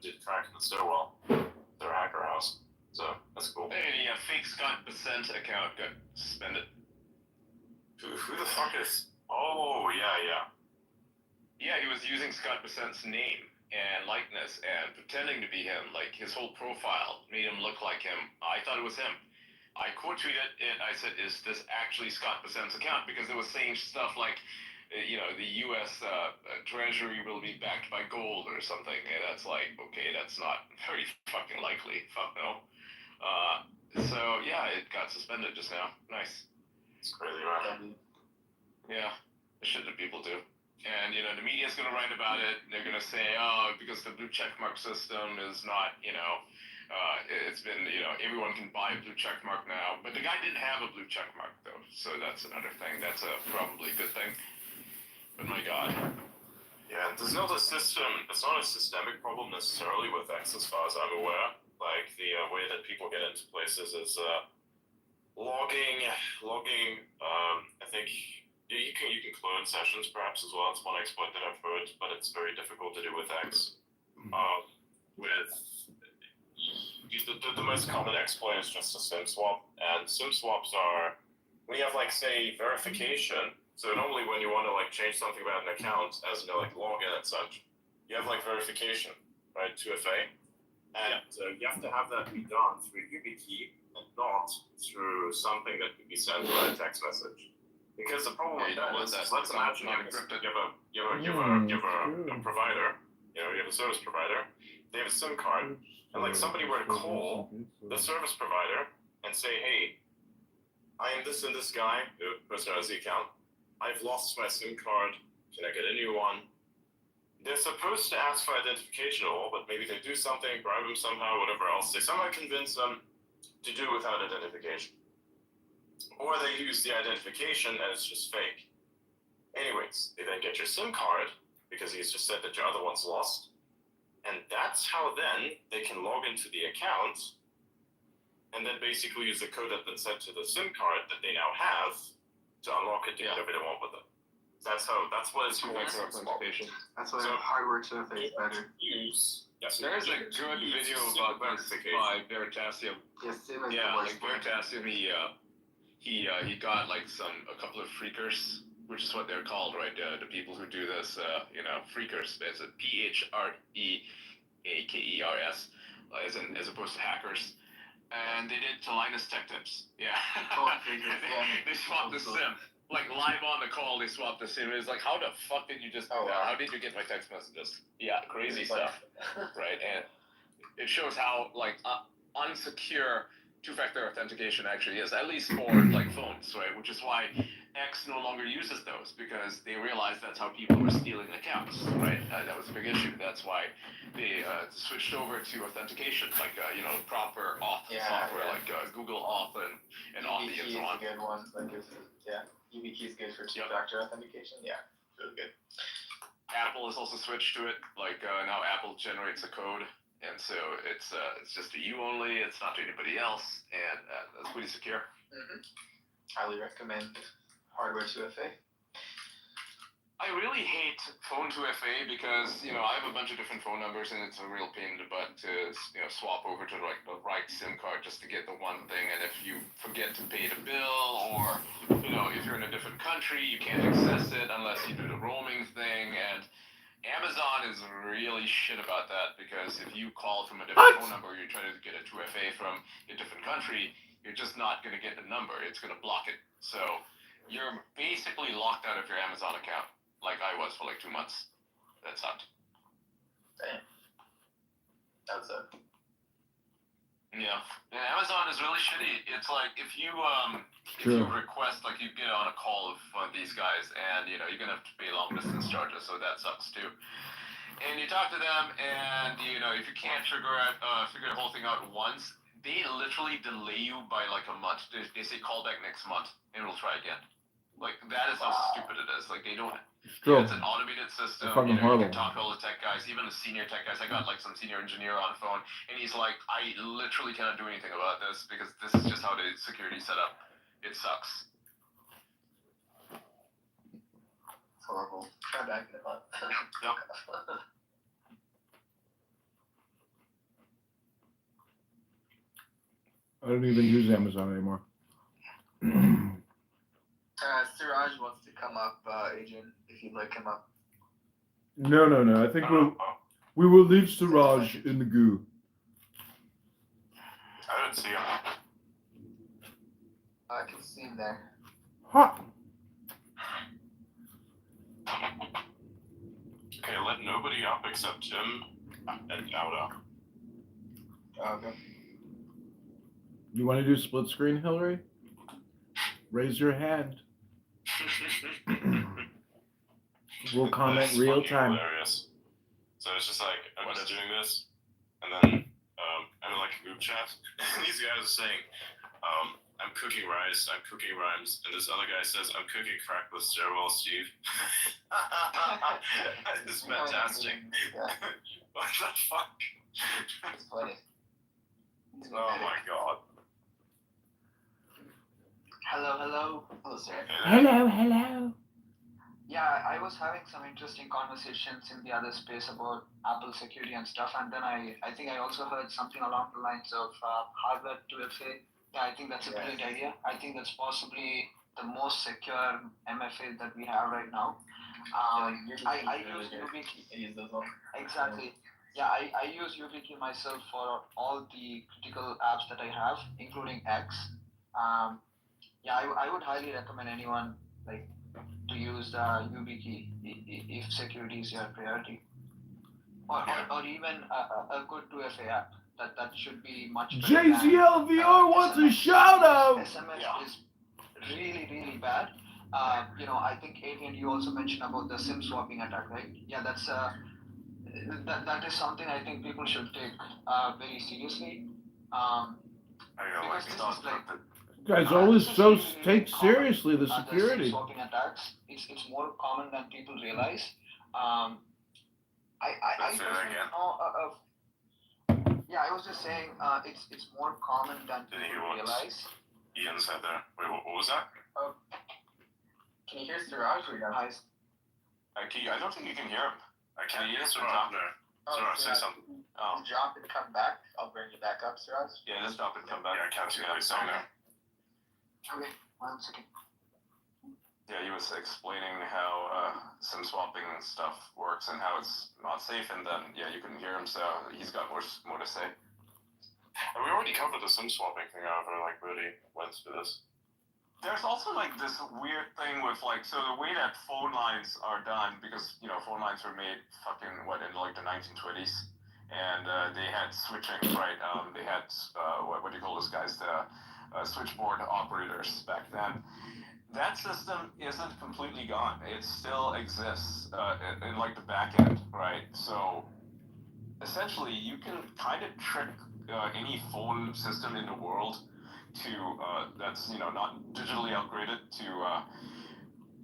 A: did crack in the stairwell. Their hacker house. So that's cool.
B: Hey, the fake Scott Percent account got suspended.
A: Who the fuck is? Oh yeah.
B: Yeah, he was using Scott Percent's name and likeness and pretending to be him. Like his whole profile made him look like him. I thought it was him. I quote tweeted it. I said, "Is this actually Scott Percent's account?" Because it was saying stuff like, the U.S. Treasury will be backed by gold or something. And that's like, okay, that's not very fucking likely. Fuck no. So yeah, it got suspended just now. Nice.
A: It's crazy, right?
B: Yeah, the shit that people do. And the media's gonna write about it. They're gonna say, oh, because the blue checkmark system is not, it's been, everyone can buy a blue checkmark now. But the guy didn't have a blue checkmark though, so that's another thing. That's probably a good thing. But my God.
A: Yeah, there's not a system. It's not a systemic problem necessarily with X, as far as I'm aware. Like the way that people get into places is logging. I think you can clone sessions perhaps as well. It's one exploit that I've heard, but it's very difficult to do with X. The most common exploit is just a SIM swap, and SIM swaps are when you have say verification. So normally when you want to like change something about an account, as like login and such, you have like verification, right? 2FA, and you have to have that be done through YubiKey and not through something that could be sent by a text message. Because the problem with that is, let's imagine you have a provider, you have a service provider, they have a SIM card, and like somebody were to call the service provider and say, hey, I am this and this guy, the person who has the account, I've lost my SIM card, can I get a new one? They're supposed to ask for identification or all, but maybe they do something, bribe them somehow, whatever else. They somehow convince them to do without identification. Or they use the identification and it's just fake. Anyways, they then get your SIM card because he's just said that your other one's lost. And that's how then they can log into the account and then basically use the code that's been sent to the SIM card that they now have to unlock it, do whatever they want with it. That's what it's called.
B: Authentication.
D: That's why hardware 2FA is better.
A: Use. Yes,
B: There's a good video about this by Veritasium.
D: Yes, same as
B: Yeah,
D: the
B: like Veritasium, he got like a couple of freakers, which is what they're called, right? The people who do this, freakers. There's a PHREAKERS, as opposed to hackers. And they did to Linus Tech Tips. Yeah. They swapped the SIM. Like live on the call, they swapped the SIM. It was like, how the fuck did you just? How did you get my text messages? Yeah, crazy stuff, right? And it shows how like unsecure two-factor authentication actually is, at least for like phones, right? Which is why X no longer uses those, because they realized that's how people were stealing accounts, right? That was a big issue. That's why they switched over to authentication, like proper auth software, like Google Auth and Authy and so on.
D: YubiKey is a good one. Like YubiKey is good for two-factor authentication. Yeah, really good.
B: Apple has also switched to it. Like now, Apple generates a code, and so it's just to you only. It's not to anybody else, and that's pretty secure.
D: Highly recommend hardware 2FA.
B: I really hate phone 2FA because I have a bunch of different phone numbers, and it's a real pain in the butt to swap over to like the right SIM card just to get the one thing. And if you forget to pay the bill, or if you're in a different country, you can't access it unless you do the roaming thing. And Amazon is really shit about that, because if you call from a different phone number, you're trying to get a 2FA from a different country, you're just not going to get the number. It's going to block it. So you're basically locked out of your Amazon account, like I was for like 2 months. That sucked.
D: Damn. That sucked.
B: Yeah. And Amazon is really shitty. It's like if you request, like you get on a call with one of these guys, and you're gonna have to pay long distance charges, so that sucks too. And you talk to them, and if you can't figure the whole thing out at once, they literally delay you by like a month. They say call back next month, and we'll try again. Like that is how stupid it is. Like they don't. It's an automated system. You can talk to all the tech guys, even the senior tech guys. I got like some senior engineer on the phone, and he's like, I literally cannot do anything about this because this is just how the security set up. It sucks.
D: It's horrible. Try back in a month.
B: Yep.
E: I don't even use Amazon anymore.
D: Siraj wants to come up, Adrian, if you'd like him up.
E: No. I think we will leave Siraj in the goo.
A: I don't see him.
D: I can see him there.
E: Ha!
A: Okay, let nobody up except Tim and Auda.
D: Okay.
E: You want to do split screen, Hillary? Raise your hand. We'll comment
A: That's
E: real
A: fucking
E: time.
A: Hilarious. So it's just like I'm just doing this, and then I'm in like a group chat, and these guys are saying, I'm cooking rice, I'm cooking rhymes, and this other guy says, I'm cooking crack with stairwell Steve. It's fantastic. What the fuck?
D: It's funny.
A: Oh my god.
D: Hello, sir.
E: Hello.
D: Yeah, I was having some interesting conversations in the other space about Apple security and stuff, and then I think I also heard something along the lines of hardware 2FA. Yeah, I think that's a brilliant idea. I think that's possibly the most secure MFA that we have right now. I use YubiKey. Exactly. Yeah, I use YubiKey myself for all the critical apps that I have, including X. Yeah, I would highly recommend anyone like to use YubiKey if security is your priority, or even a good 2FA app. That should be much better than
E: JCLVR wants a
D: SMS.
E: shout out.
D: SMS is really really bad. I think Adrian, you also mentioned about the SIM swapping attack, right? Yeah, that is something I think people should take very seriously. Because this is like
E: Guys always
D: this is
E: so
D: really, really
E: take
D: common.
E: seriously the
D: The SIM
E: security.
D: swapping attacks, it's more common than people realize. I
A: Say that
D: personally
A: again.
D: know yeah, I was just saying it's more common than
A: Did you
D: people
A: hear what
D: realize.
A: Ian said there? Wait, what was that?
D: Can you hear Siraj or not?
B: I don't think you can hear him.
A: I can't
B: Can you
A: hear
B: just
A: Siraj there. Siraj, say something.
B: Oh,
D: Drop and come back. I'll bring you back up, Siraj.
B: yeah, just drop and come back.
A: Yeah, I can't see what he's saying there.
D: Okay, 1 second.
B: Yeah, he was explaining how SIM swapping and stuff works and how it's not safe, and then yeah, you couldn't hear him, so he's got more to say.
A: And we already covered the SIM swapping thing over, like, really went through this.
B: There's also like this weird thing with like, so the way that phone lines are done, because phone lines were made fucking in like the 1920s, and they had switching, right? They had what do you call those guys? The switchboard operators back then. That system isn't completely gone. It still exists in like the back end, right? So essentially, you can kind of trick any phone system in the world to that's not digitally upgraded to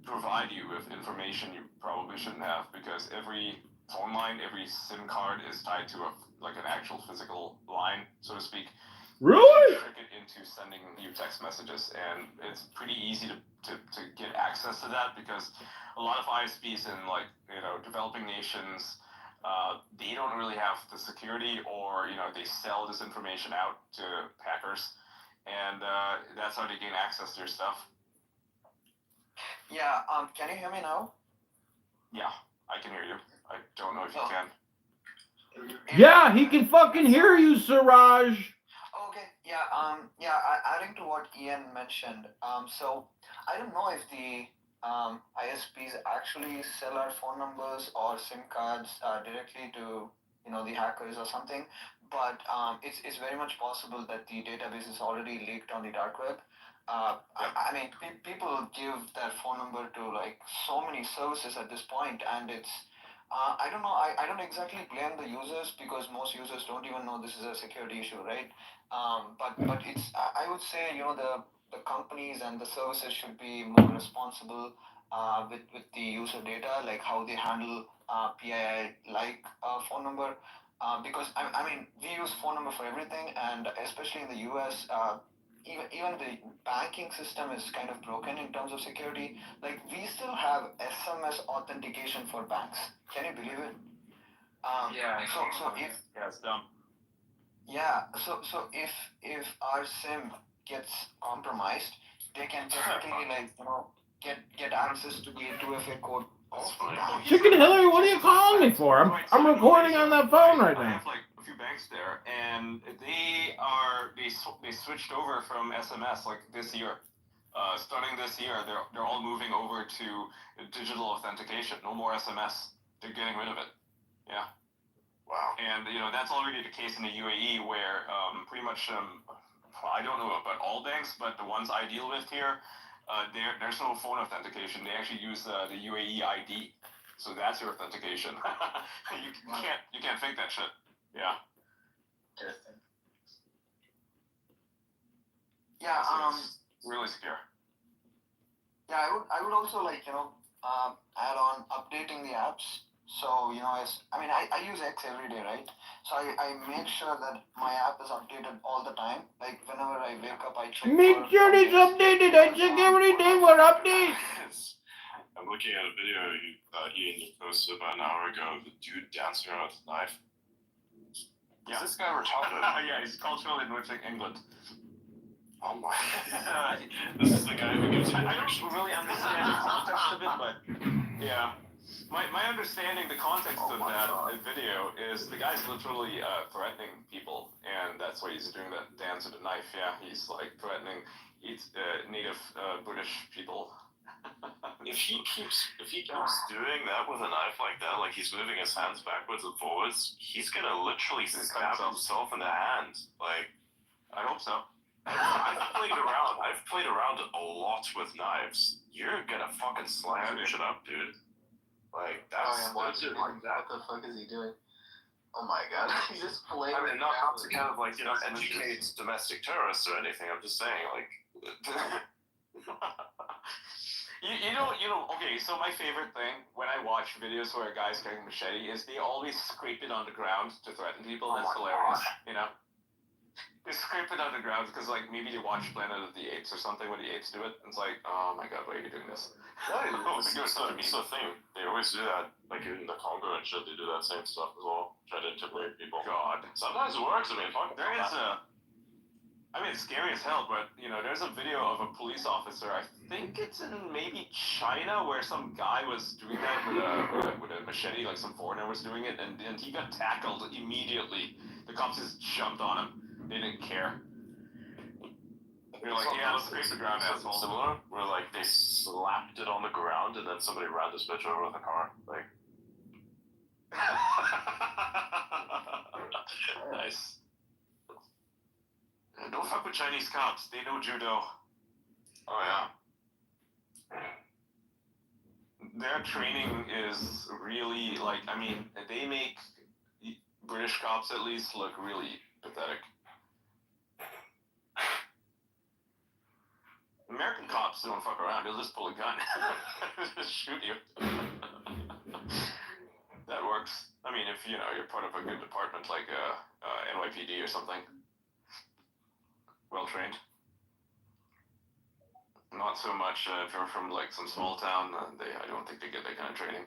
B: provide you with information you probably shouldn't have, because every phone line, every SIM card is tied to an actual physical line, so to speak.
E: Really?
B: You can trick it into sending you text messages, and it's pretty easy to get access to that, because a lot of ISPs in developing nations, they don't really have the security, or they sell this information out to hackers, and that's how they gain access to your stuff.
D: Yeah. Can you hear me now?
B: Yeah, I can hear you. I don't know if you can.
E: Yeah, he can fucking hear you, Siraj.
D: Okay. Yeah. Adding to what Ian mentioned. So I don't know if the ISPs actually sell our phone numbers or SIM cards directly to the hackers or something, but it's very much possible that the database is already leaked on the dark web. I mean, people give their phone number to like so many services at this point, and it's I don't know. I don't exactly blame the users, because most users don't even know this is a security issue, right? But it's I would say the companies and the services should be more responsible with the user data, like how they handle PII like phone number. Because I mean, we use phone number for everything, and especially in the US, even the banking system is kind of broken in terms of security. Like we still have SMS authentication for banks. Can you believe it?
B: Yeah.
D: So if
B: it's dumb.
D: yeah, so if our SIM gets compromised, they can technically get access to the 2FA code of the bank.
E: Chicken Hillary, what are you calling me for? I'm recording on that phone right
B: I
E: now.
B: have like a few banks there, and they switched over from SMS like this year. Starting this year, they're all moving over to digital authentication. No more SMS. They're getting rid of it. Yeah.
A: Wow.
B: And that's already the case in the UAE, where pretty much I don't know about all banks, but the ones I deal with here, there's no phone authentication. They actually use the UAE ID, so that's your authentication. you can't fake that shit. Yeah.
D: Interesting. Yeah.
B: So it's really secure.
D: Yeah, I would also add on updating the apps. So I use X every day, right? So I make sure that my app is updated all the time. Like whenever I wake up, I check.
E: Make sure it's updated. I check every day for updates.
A: I'm looking at a video Ian posted about an hour ago of the dude dancing around with a knife.
B: Yeah.
A: Is this guy retarded?
B: Yeah, he's culturally enriching England.
A: Oh my! This is the guy who gives you
B: I don't really understand the context of it, but yeah. My understanding, the context of that video is the guy's literally threatening people, and that's why he's doing that dance with a knife. Yeah, he's like threatening native British people.
A: If he keeps doing that with a knife like that, like he's moving his hands backwards and forwards, he's gonna literally stab himself in the hand. Like,
B: I hope so.
A: I've played around a lot with knives. You're gonna fucking slice your shit up, dude. Like, that's
D: What the fuck is he doing? Oh my god, he's just playing.
A: I mean, not to kind of like, you know, educate domestic terrorists or anything. I'm just saying, like.
B: You know, okay, so my favorite thing when I watch videos where a guy's carrying a machete is they always scrape it on the ground to threaten people. That's hilarious, you know? They scrape it on the ground because, like, maybe they watch Planet of the Apes or something when the apes do it. And it's like, oh my god, why are you doing this?
A: It's the thing. They always do that. Like in the Congo and shit, they do that same stuff as well. Try to intimidate people.
B: God.
A: Sometimes it works. I mean, fuck.
B: There is I mean, it's scary as hell, but, you know, there's a video of a police officer, I think it's in maybe China, where some guy was doing that with a machete, like some foreigner was doing it, and he got tackled immediately. The cops just jumped on him. They didn't care. They're like, yeah, let's scrape the ground, asshole.
A: Similar, where, like, they slapped it on the ground, and then somebody ran this bitch over with a car. Like.
B: Nice. Don't fuck with Chinese cops. They know judo.
A: Oh, yeah.
B: Their training is really, like, I mean, they make British cops, at least, look really pathetic. American cops don't fuck around. They'll just pull a gun. Just shoot you. That works. I mean, if, you know, you're part of a good department like NYPD or something. Well trained. Not so much if you're from like some small town. I don't think they get that kind of training.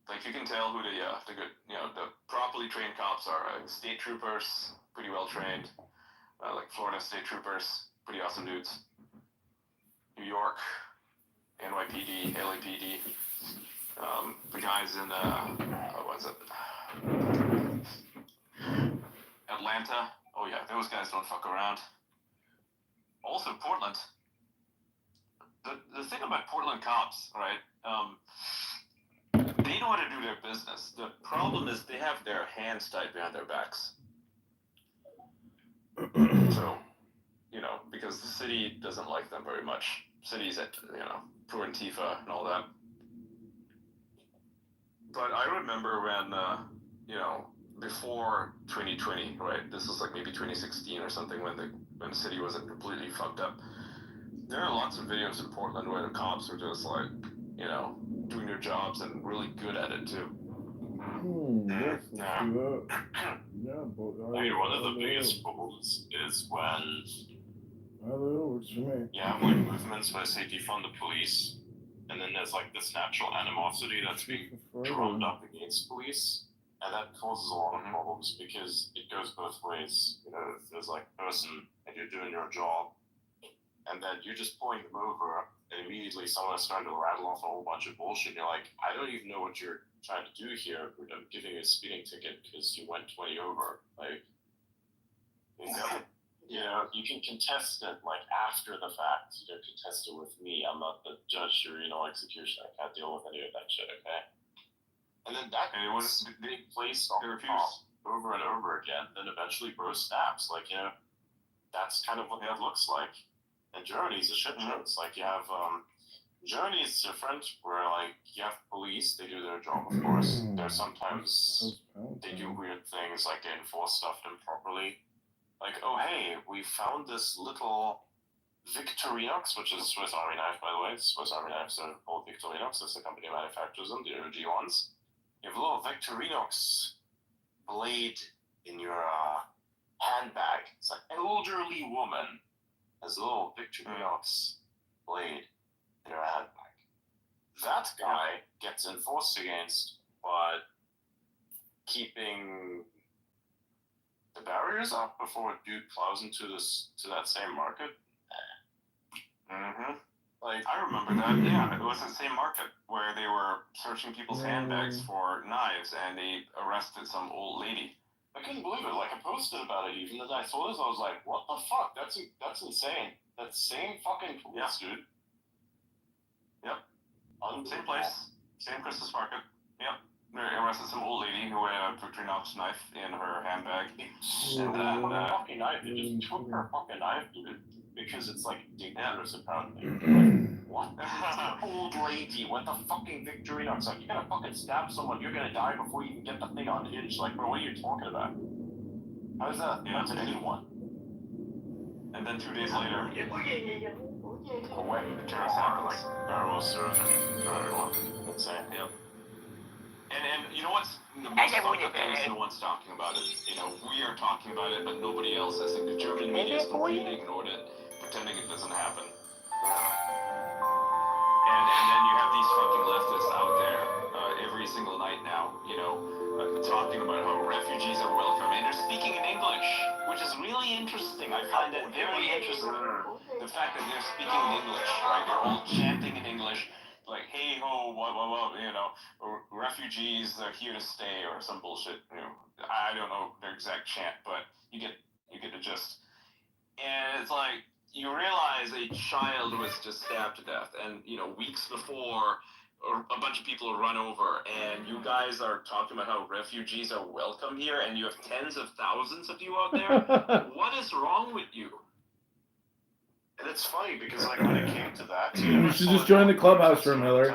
B: Like you can tell who the good, you know, the properly trained cops are. State troopers, pretty well trained. Like Florida state troopers, pretty awesome dudes. New York, NYPD, LAPD. The guys in what's it? Atlanta. Oh yeah, those guys don't fuck around. Also Portland. The thing about Portland cops, right? They know how to do their business. The problem is they have their hands tied behind their backs. So, you know, because the city doesn't like them very much. Cities at, you know, pro Antifa and all that. But I remember when, you know, before 2020, right? This was like maybe 2016 or something when the city wasn't completely fucked up. There are lots of videos in Portland where the cops are just like, you know, doing their jobs and really good at it too.
E: Yes, let's do that. Yeah, but
A: I mean, one of the biggest problems is when you have like movements where say defund the police, and then there's like this natural animosity that's being drummed up against police, and that causes a lot of problems because it goes both ways. You know, if there's like a person and you're doing your job, and then you're just pulling them over, and immediately someone's starting to rattle off a whole bunch of bullshit, and you're like, I don't even know what you're trying to do here. I'm giving you a speeding ticket because you went 20 over. Like, you know, you can contest it like after the fact. You don't contest it with me. I'm not the judge or, you know, executioner. I can't deal with any of that shit, okay? And then that was being placed on the top over and over again. Then eventually bro snaps. Like, you know, that's kind of what that looks like. And Germany's a shit show. It's like you have Germany is different, where like you have police, they do their job, of course. There's sometimes they do weird things, like they enforce stuff improperly. Like, oh hey, we found this little Victorinox, which is a Swiss Army knife, by the way. Swiss Army knives are called Victorinox. It's the company that manufactures them, the OG ones. You have a little Victorinox blade in your handbag. It's an elderly woman has a little Victorinox blade in her handbag. That guy gets enforced against, but keeping barriers up before a dude plows into that same market?
B: Mm-hmm.
A: Like,
B: I remember that. Yeah, it was the same market where they were searching people's handbags for knives, and they arrested some old lady.
A: I couldn't believe it. Like, I posted about it. Even as I saw this, I was like, "What the fuck? That's insane." That same fucking police, dude.
B: Yep. Same place, same Christmas market. Yep. They arrested some old lady who had a Victorinox knife in her handbag.
A: And then fucking knife. They just took her fucking knife, dude, because it's like dangerous apparently. What? Old lady with a fucking Victorinox. Like, you're gonna fucking stab someone, you're gonna die before you can get the thing unhinged. Like, bro, what are you talking about? How is that?
B: Yeah.
A: That's anyone.
B: And then 2 days later,
A: Away.
B: the terrorist happens.
A: Very well served. Very well. Insane.
B: Yep. And you know what's the most fucked up thing is no one's talking about it. You know, we are talking about it, but nobody else. I think the German media has completely ignored it, pretending it doesn't happen. And then you have these fucking leftists out there every single night now, you know, talking about how refugees are welcome, and they're speaking in English, which is really interesting. I find that very interesting. The fact that they're speaking in English, right? They're all chanting in English, like, hey ho, what, you know, refugees are here to stay, or some bullshit. You know, I don't know their exact chant, but you get the gist. And it's like, you realize a child was just stabbed to death, and you know, weeks before, a bunch of people run over, and you guys are talking about how refugees are welcome here, and you have tens of thousands of you out there. What is wrong with you?
A: And it's funny because, like, when it came to that,
E: You should just join the Clubhouse room, Hillary.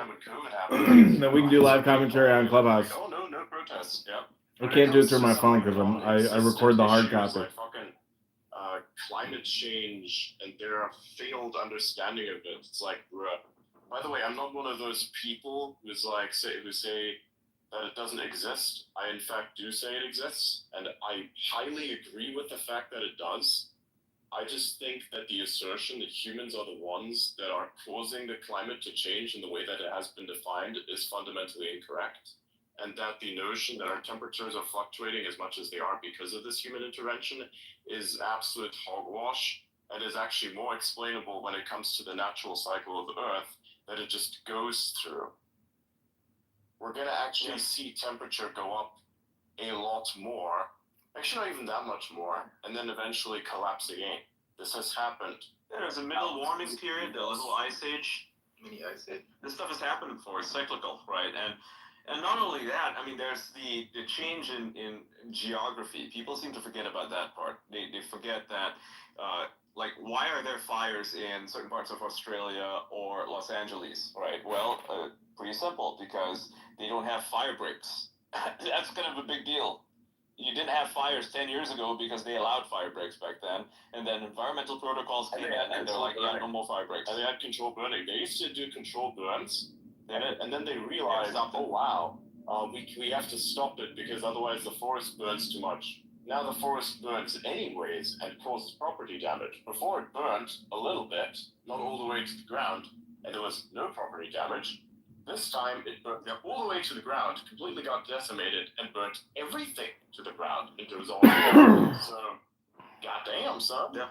E: Then we can do live commentary on Clubhouse.
A: Oh no protests. Yep.
E: I can't do it through my phone because I record the hard copy.
A: Like fucking climate change and their failed understanding of it. It's like, bruh. By the way, I'm not one of those people who say that it doesn't exist. I in fact do say it exists, and I highly agree with the fact that it does. I just think that the assertion that humans are the ones that are causing the climate to change in the way that it has been defined is fundamentally incorrect. And that the notion that our temperatures are fluctuating as much as they are because of this human intervention is absolute hogwash, and is actually more explainable when it comes to the natural cycle of the Earth that it just goes through. We're going to actually see temperature go up a lot more. Actually, not even that much more, and then eventually collapse again. This has happened.
B: There's a middle warming period, a little ice age, mini ice age. This stuff has happened before. It's cyclical, right? And not only that, I mean, there's the change in geography. People seem to forget about that part. They forget that, like, why are there fires in certain parts of Australia or Los Angeles, right? Well, pretty simple, because they don't have fire breaks. That's kind of a big deal. You didn't have fires 10 years ago because they allowed fire breaks back then, and then environmental protocols came in, and they're like, yeah, no more fire breaks.
A: And they had controlled burning. They used to do controlled burns,
B: They did.
A: and then they realized, oh wow, we have to stop it because otherwise the forest burns too much. Now the forest burns anyways and causes property damage. Before it burned a little bit, not all the way to the ground, and there was no property damage. This time, it burned all the way to the ground, completely got decimated, and burnt everything to the ground into its own. So, goddamn, son.
B: Yeah.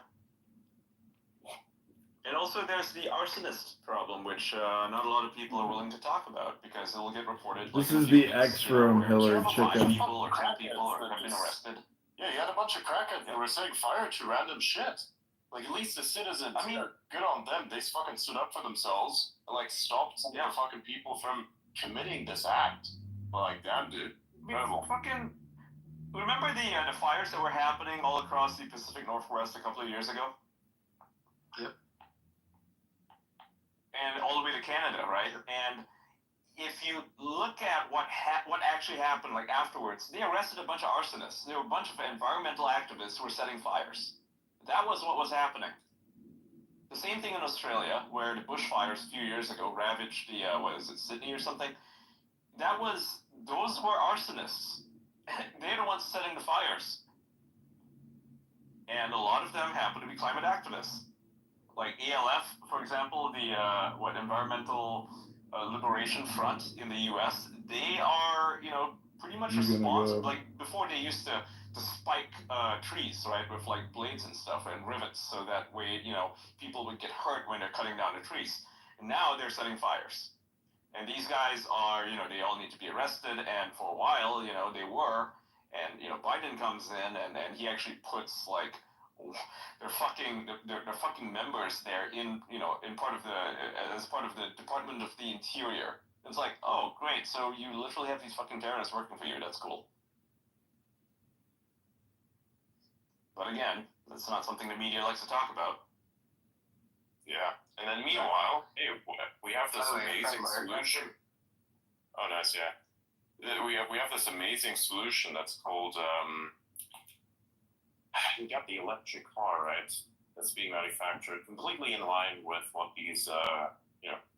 B: And also, there's the arsonist problem, which not a lot of people are willing to talk about because it'll get reported.
E: This
B: like,
E: is the X room, Hillary
B: 5
E: Chicken.
B: people or 10 people have been arrested.
A: Yeah, you had a bunch of crackheads that were setting fire to random shit. Like, at least the citizens,
B: I mean,
A: good on them. They fucking stood up for themselves and, like, stopped the fucking people from committing this act. But, like, damn, dude. Incredible.
B: Fucking... Remember the fires that were happening all across the Pacific Northwest a couple of years ago?
A: Yep.
B: And all the way to Canada, right? And if you look at what actually happened, like, afterwards, they arrested a bunch of arsonists. There were a bunch of environmental activists who were setting fires. That was what was happening. The same thing in Australia, where the bushfires a few years ago ravaged the, Sydney or something? Those were arsonists. They're the ones setting the fires. And a lot of them happen to be climate activists. Like ALF, for example, the, Environmental Liberation Front in the US, they are, pretty much responsible. Like, before they used to spike trees, right, with like blades and stuff and rivets, so that way, people would get hurt when they're cutting down the trees. And now they're setting fires. And these guys are, they all need to be arrested, and for a while, they were, and, Biden comes in, and he actually puts, like, their fucking members there in, in part of as part of the Department of the Interior. It's like, oh, great, so you literally have these fucking terrorists working for you, that's cool. But again, that's not something the media likes to talk about.
A: Yeah. And then meanwhile, hey, we have this amazing solution. Oh, nice, yeah. We have this amazing solution that's called, we got the electric car, right? That's being manufactured completely in line with what these,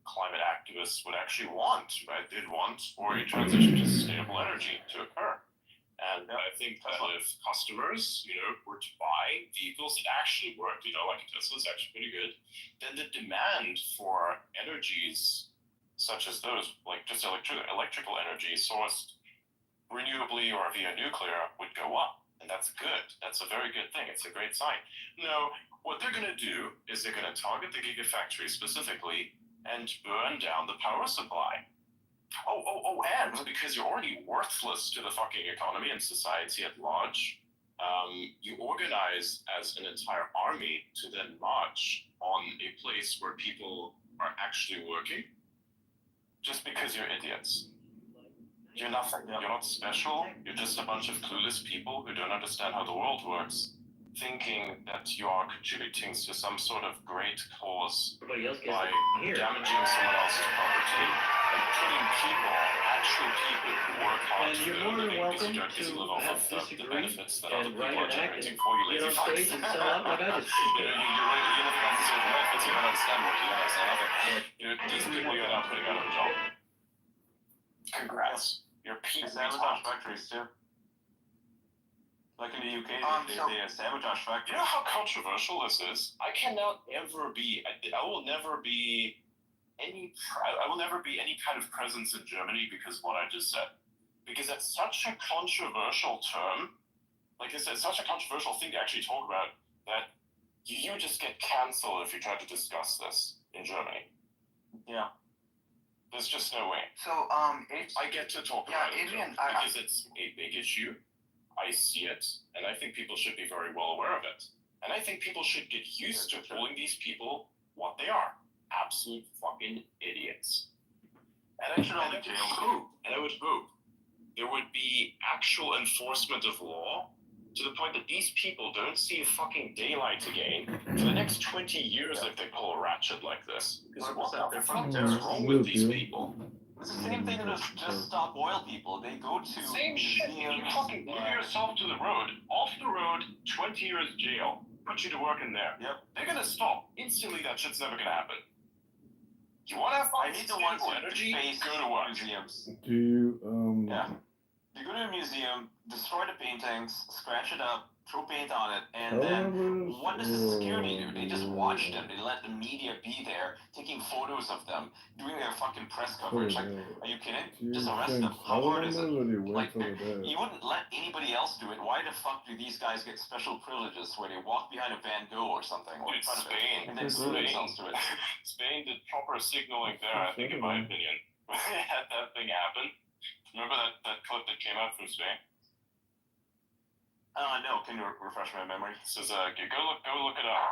A: climate activists would actually want, right? They'd want for a transition to sustainable energy to occur. And I think that if customers, were to buy vehicles that actually work, like a Tesla is actually pretty good, then the demand for energies such as those, like just electrical energy sourced renewably or via nuclear, would go up. And that's good. That's a very good thing. It's a great sign. No, what they're going to do is they're going to target the gigafactory specifically and burn down the power supply. And because you're already worthless to the fucking economy and society at large, you organize as an entire army to then march on a place where people are actually working just because you're idiots. You're nothing. You're not special. You're just a bunch of clueless people who don't understand how the world works, thinking that you are contributing to some sort of great cause by damaging someone else's property and putting actual people who work hard to earn a living because you don't get to live off of the benefits that other people are generating for you, lazy fucks. You're living off the same benefits, you don't understand what you understand nothing. These people you're now putting out of a job. Congrats. You're people.
B: Sabotage factories too. Like in the UK, they sabotage factories.
A: You know how controversial this is? I will never be any kind of presence in Germany because of what I just said. Because it's such a controversial term. Like I said, it's such a controversial thing to actually talk about that you just get cancelled if you try to discuss this in Germany.
B: Yeah.
A: There's just no way.
D: So,
A: I get to talk about
D: Adrian,
A: it because it's a big issue. I see it, and I think people should be very well aware of it. And I think people should get used to calling these people what they are. Absolute fucking idiots. And I would hope there would be actual enforcement of law to the point that these people don't see fucking daylight again for the next 20 years if they pull a ratchet like this. Because what the fuck is wrong with these people?
B: It's the same thing as just stop oil people. They go to
A: same shit. You fucking move yourself to the road, off the road, 20 years jail. Put you to work in there.
B: Yep.
A: They're gonna stop. Instantly, that shit's never gonna happen. You wanna have fun?
B: I need the ones with
A: energy?
B: go to work. Museums.
E: Do you
B: Yeah. You go to a museum, destroy the paintings, scratch it up, throw paint on it, and then what does the security do? They just watch them. They let the media be there, taking photos of them, doing their fucking press coverage. Like, are you kidding? Just arrest them. How hard is it? Like, you wouldn't let anybody else do it. Why the fuck do these guys get special privileges where they walk behind a Van Gogh or something, or in front of it, and then glue themselves to it?
A: Spain did proper signaling there, I think, in my opinion. When they had that thing happen. Remember that clip that came out from Spain?
B: No. Can you refresh my memory?
A: This is go look it up.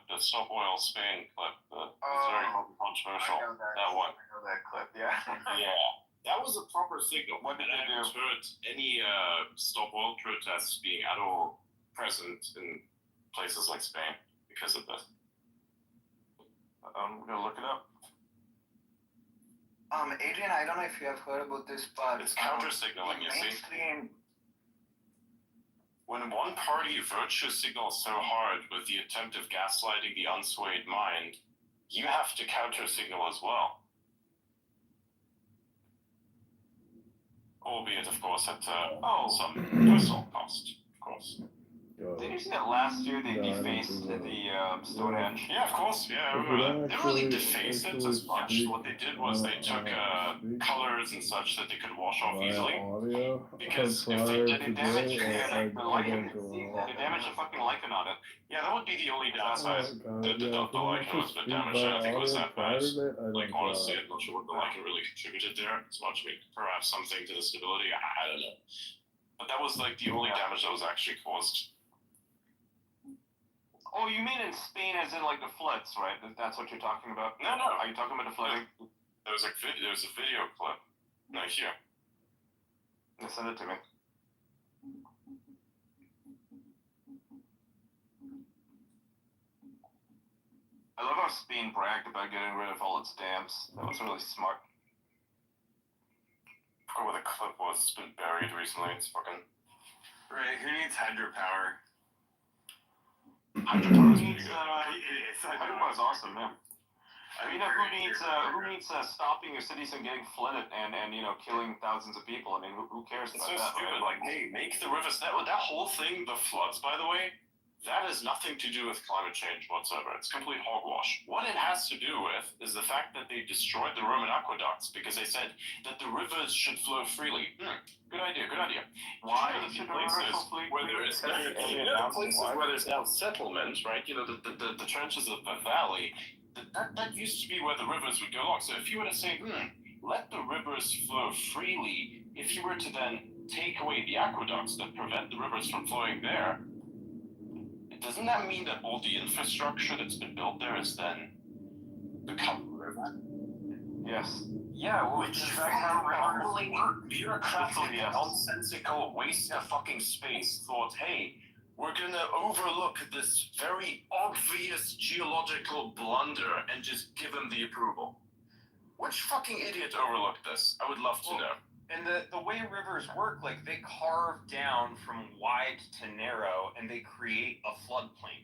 A: The Stop Oil Spain clip. It's very controversial. That one.
D: I know that clip. Yeah.
A: Yeah, that was a proper signal.
B: What did they do?
A: Hurt any Stop Oil protests being at all present in places like Spain because of this.
B: I'm gonna look it up.
D: Adrian, I don't know if you have heard about this, but
A: it's counter signaling. You see. When one party virtue signals so hard with the attempt of gaslighting the unswayed mind, you have to counter signal as well. Albeit, of course, at some personal cost, of course.
B: Did you see that last year they
E: No, I didn't
B: defaced
E: see that.
B: the Stonehenge?
A: Yeah, of course. Yeah, I
E: If
A: remember
E: it
A: that. They didn't really
E: actually-
A: deface it
E: actually
A: as much.
E: speak
A: What they did was they took
E: speak
A: colors and such that they could wash off
E: via
A: easily.
E: audio
A: Because if they
E: prior
A: did
B: They
E: to
A: it
B: damaged
E: today,
B: the
E: I
B: lichen.
E: don't go
B: They damaged the fucking lichen on it.
A: Yeah, that would be the only
E: Oh
A: downside.
E: god,
A: The
E: yeah, if it
A: lichen was a bit
E: speak
A: damaged. I
E: via
A: don't think it was
E: audio
A: that
E: prior
A: bad.
E: to that, I
A: Like,
E: don't
A: honestly,
E: go
A: I'm not sure what the lichen really contributed there as much. I mean, perhaps something to the stability. I don't know. But that was like the only damage that was actually caused.
B: Oh, you mean in Spain as in like the floods, right? That's what you're talking about?
A: No, no.
B: Are you talking about the flooding?
A: There was a video clip. No, here.
B: Yeah, send it to me. I love how Spain bragged about getting rid of all its dams. That was really smart.
A: I forgot what the clip was. It's been buried recently. It's fucking.
F: Right, who needs hydropower?
A: Hydropower is pretty
B: Needs,
A: good.
B: Hydropower is awesome, yeah.
F: I
B: You know, who needs stopping your cities from getting flooded and killing thousands of people? I mean, who cares
A: It's
B: about
A: so
B: that?
A: stupid.
B: Right?
A: Like, hey, make the rivers. That whole thing, the floods, by the way, that has nothing to do with climate change whatsoever. It's complete hogwash. What it has to do with is the fact that they destroyed the Roman aqueducts because they said that the rivers should flow freely. Good idea. Good idea.
B: Why
A: You know,
B: should
A: the
B: the rivers
A: places
B: flow free?
A: where there is the places where there's now settlement, right? You know, the trenches of the valley. That used to be where the rivers would go along. So if you were to say, let the rivers flow freely, if you were to then take away the aqueducts that prevent the rivers from flowing there, doesn't that mean that all the infrastructure that's been built there is then become river?
B: Yes. Yeah, well,
A: Which is how bureaucratic,
B: Yes.
A: nonsensical waste of fucking space thought, hey, we're gonna overlook this very obvious geological blunder and just give them the approval. Which fucking idiot overlooked this? I would love to know.
F: And the way rivers work, like they carve down from wide to narrow and they create a floodplain.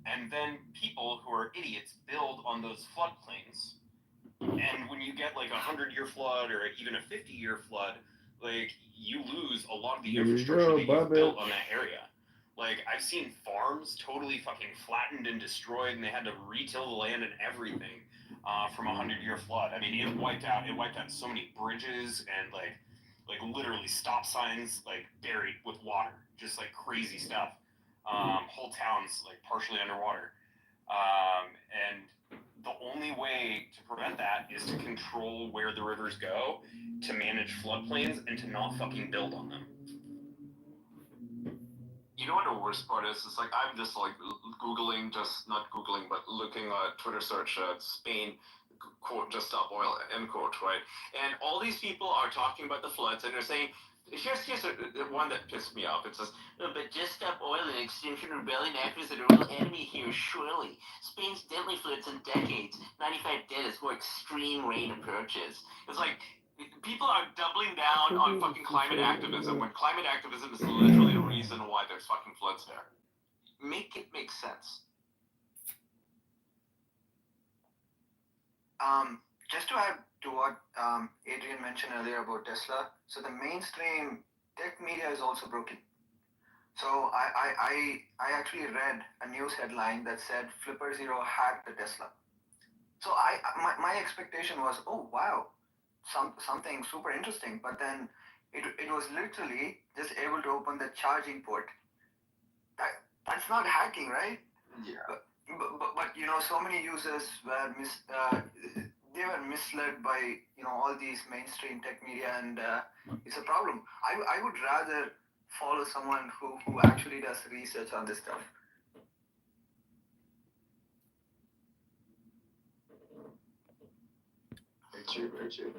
F: And then people who are idiots build on those floodplains. And when you get like 100-year flood or even a 50-year flood, like you lose a lot of the
E: There you
F: infrastructure
E: go,
F: that you've
E: bye,
F: built
E: bitch.
F: on that area. Like I've seen farms totally fucking flattened and destroyed, and they had to retill the land and everything from a 100-year flood. I mean, it wiped out so many bridges and like literally stop signs like buried with water, just like crazy stuff. Whole towns like partially underwater, and the only way to prevent that is to control where the rivers go, to manage floodplains, and to not fucking build on them.
B: You know what the worst part is? It's like I'm just like Googling, just not Googling, but looking at Twitter search Spain, quote, just stop oil, end quote, right? And all these people are talking about the floods and they're saying, here's the one that pissed me off. It says, but just stop oil and Extinction Rebellion actors are the real enemy here, surely. Spain's deadly floods in decades. 95 dead as more extreme rain approaches. It's like, people are doubling down on fucking climate activism when climate activism is literally the reason why there's fucking floods there. Make it make sense.
D: Just to add to what Adrian mentioned earlier about Tesla, so the mainstream tech media is also broken. So I actually read a news headline that said Flipper Zero hacked the Tesla. So my expectation was, oh wow, something super interesting. But then it was literally just able to open the charging port. That's not hacking, right?
B: Yeah.
D: But you know, so many users were misled by all these mainstream tech media, and it's a problem. I would rather follow someone who actually does research on this stuff.
B: Very true, very true.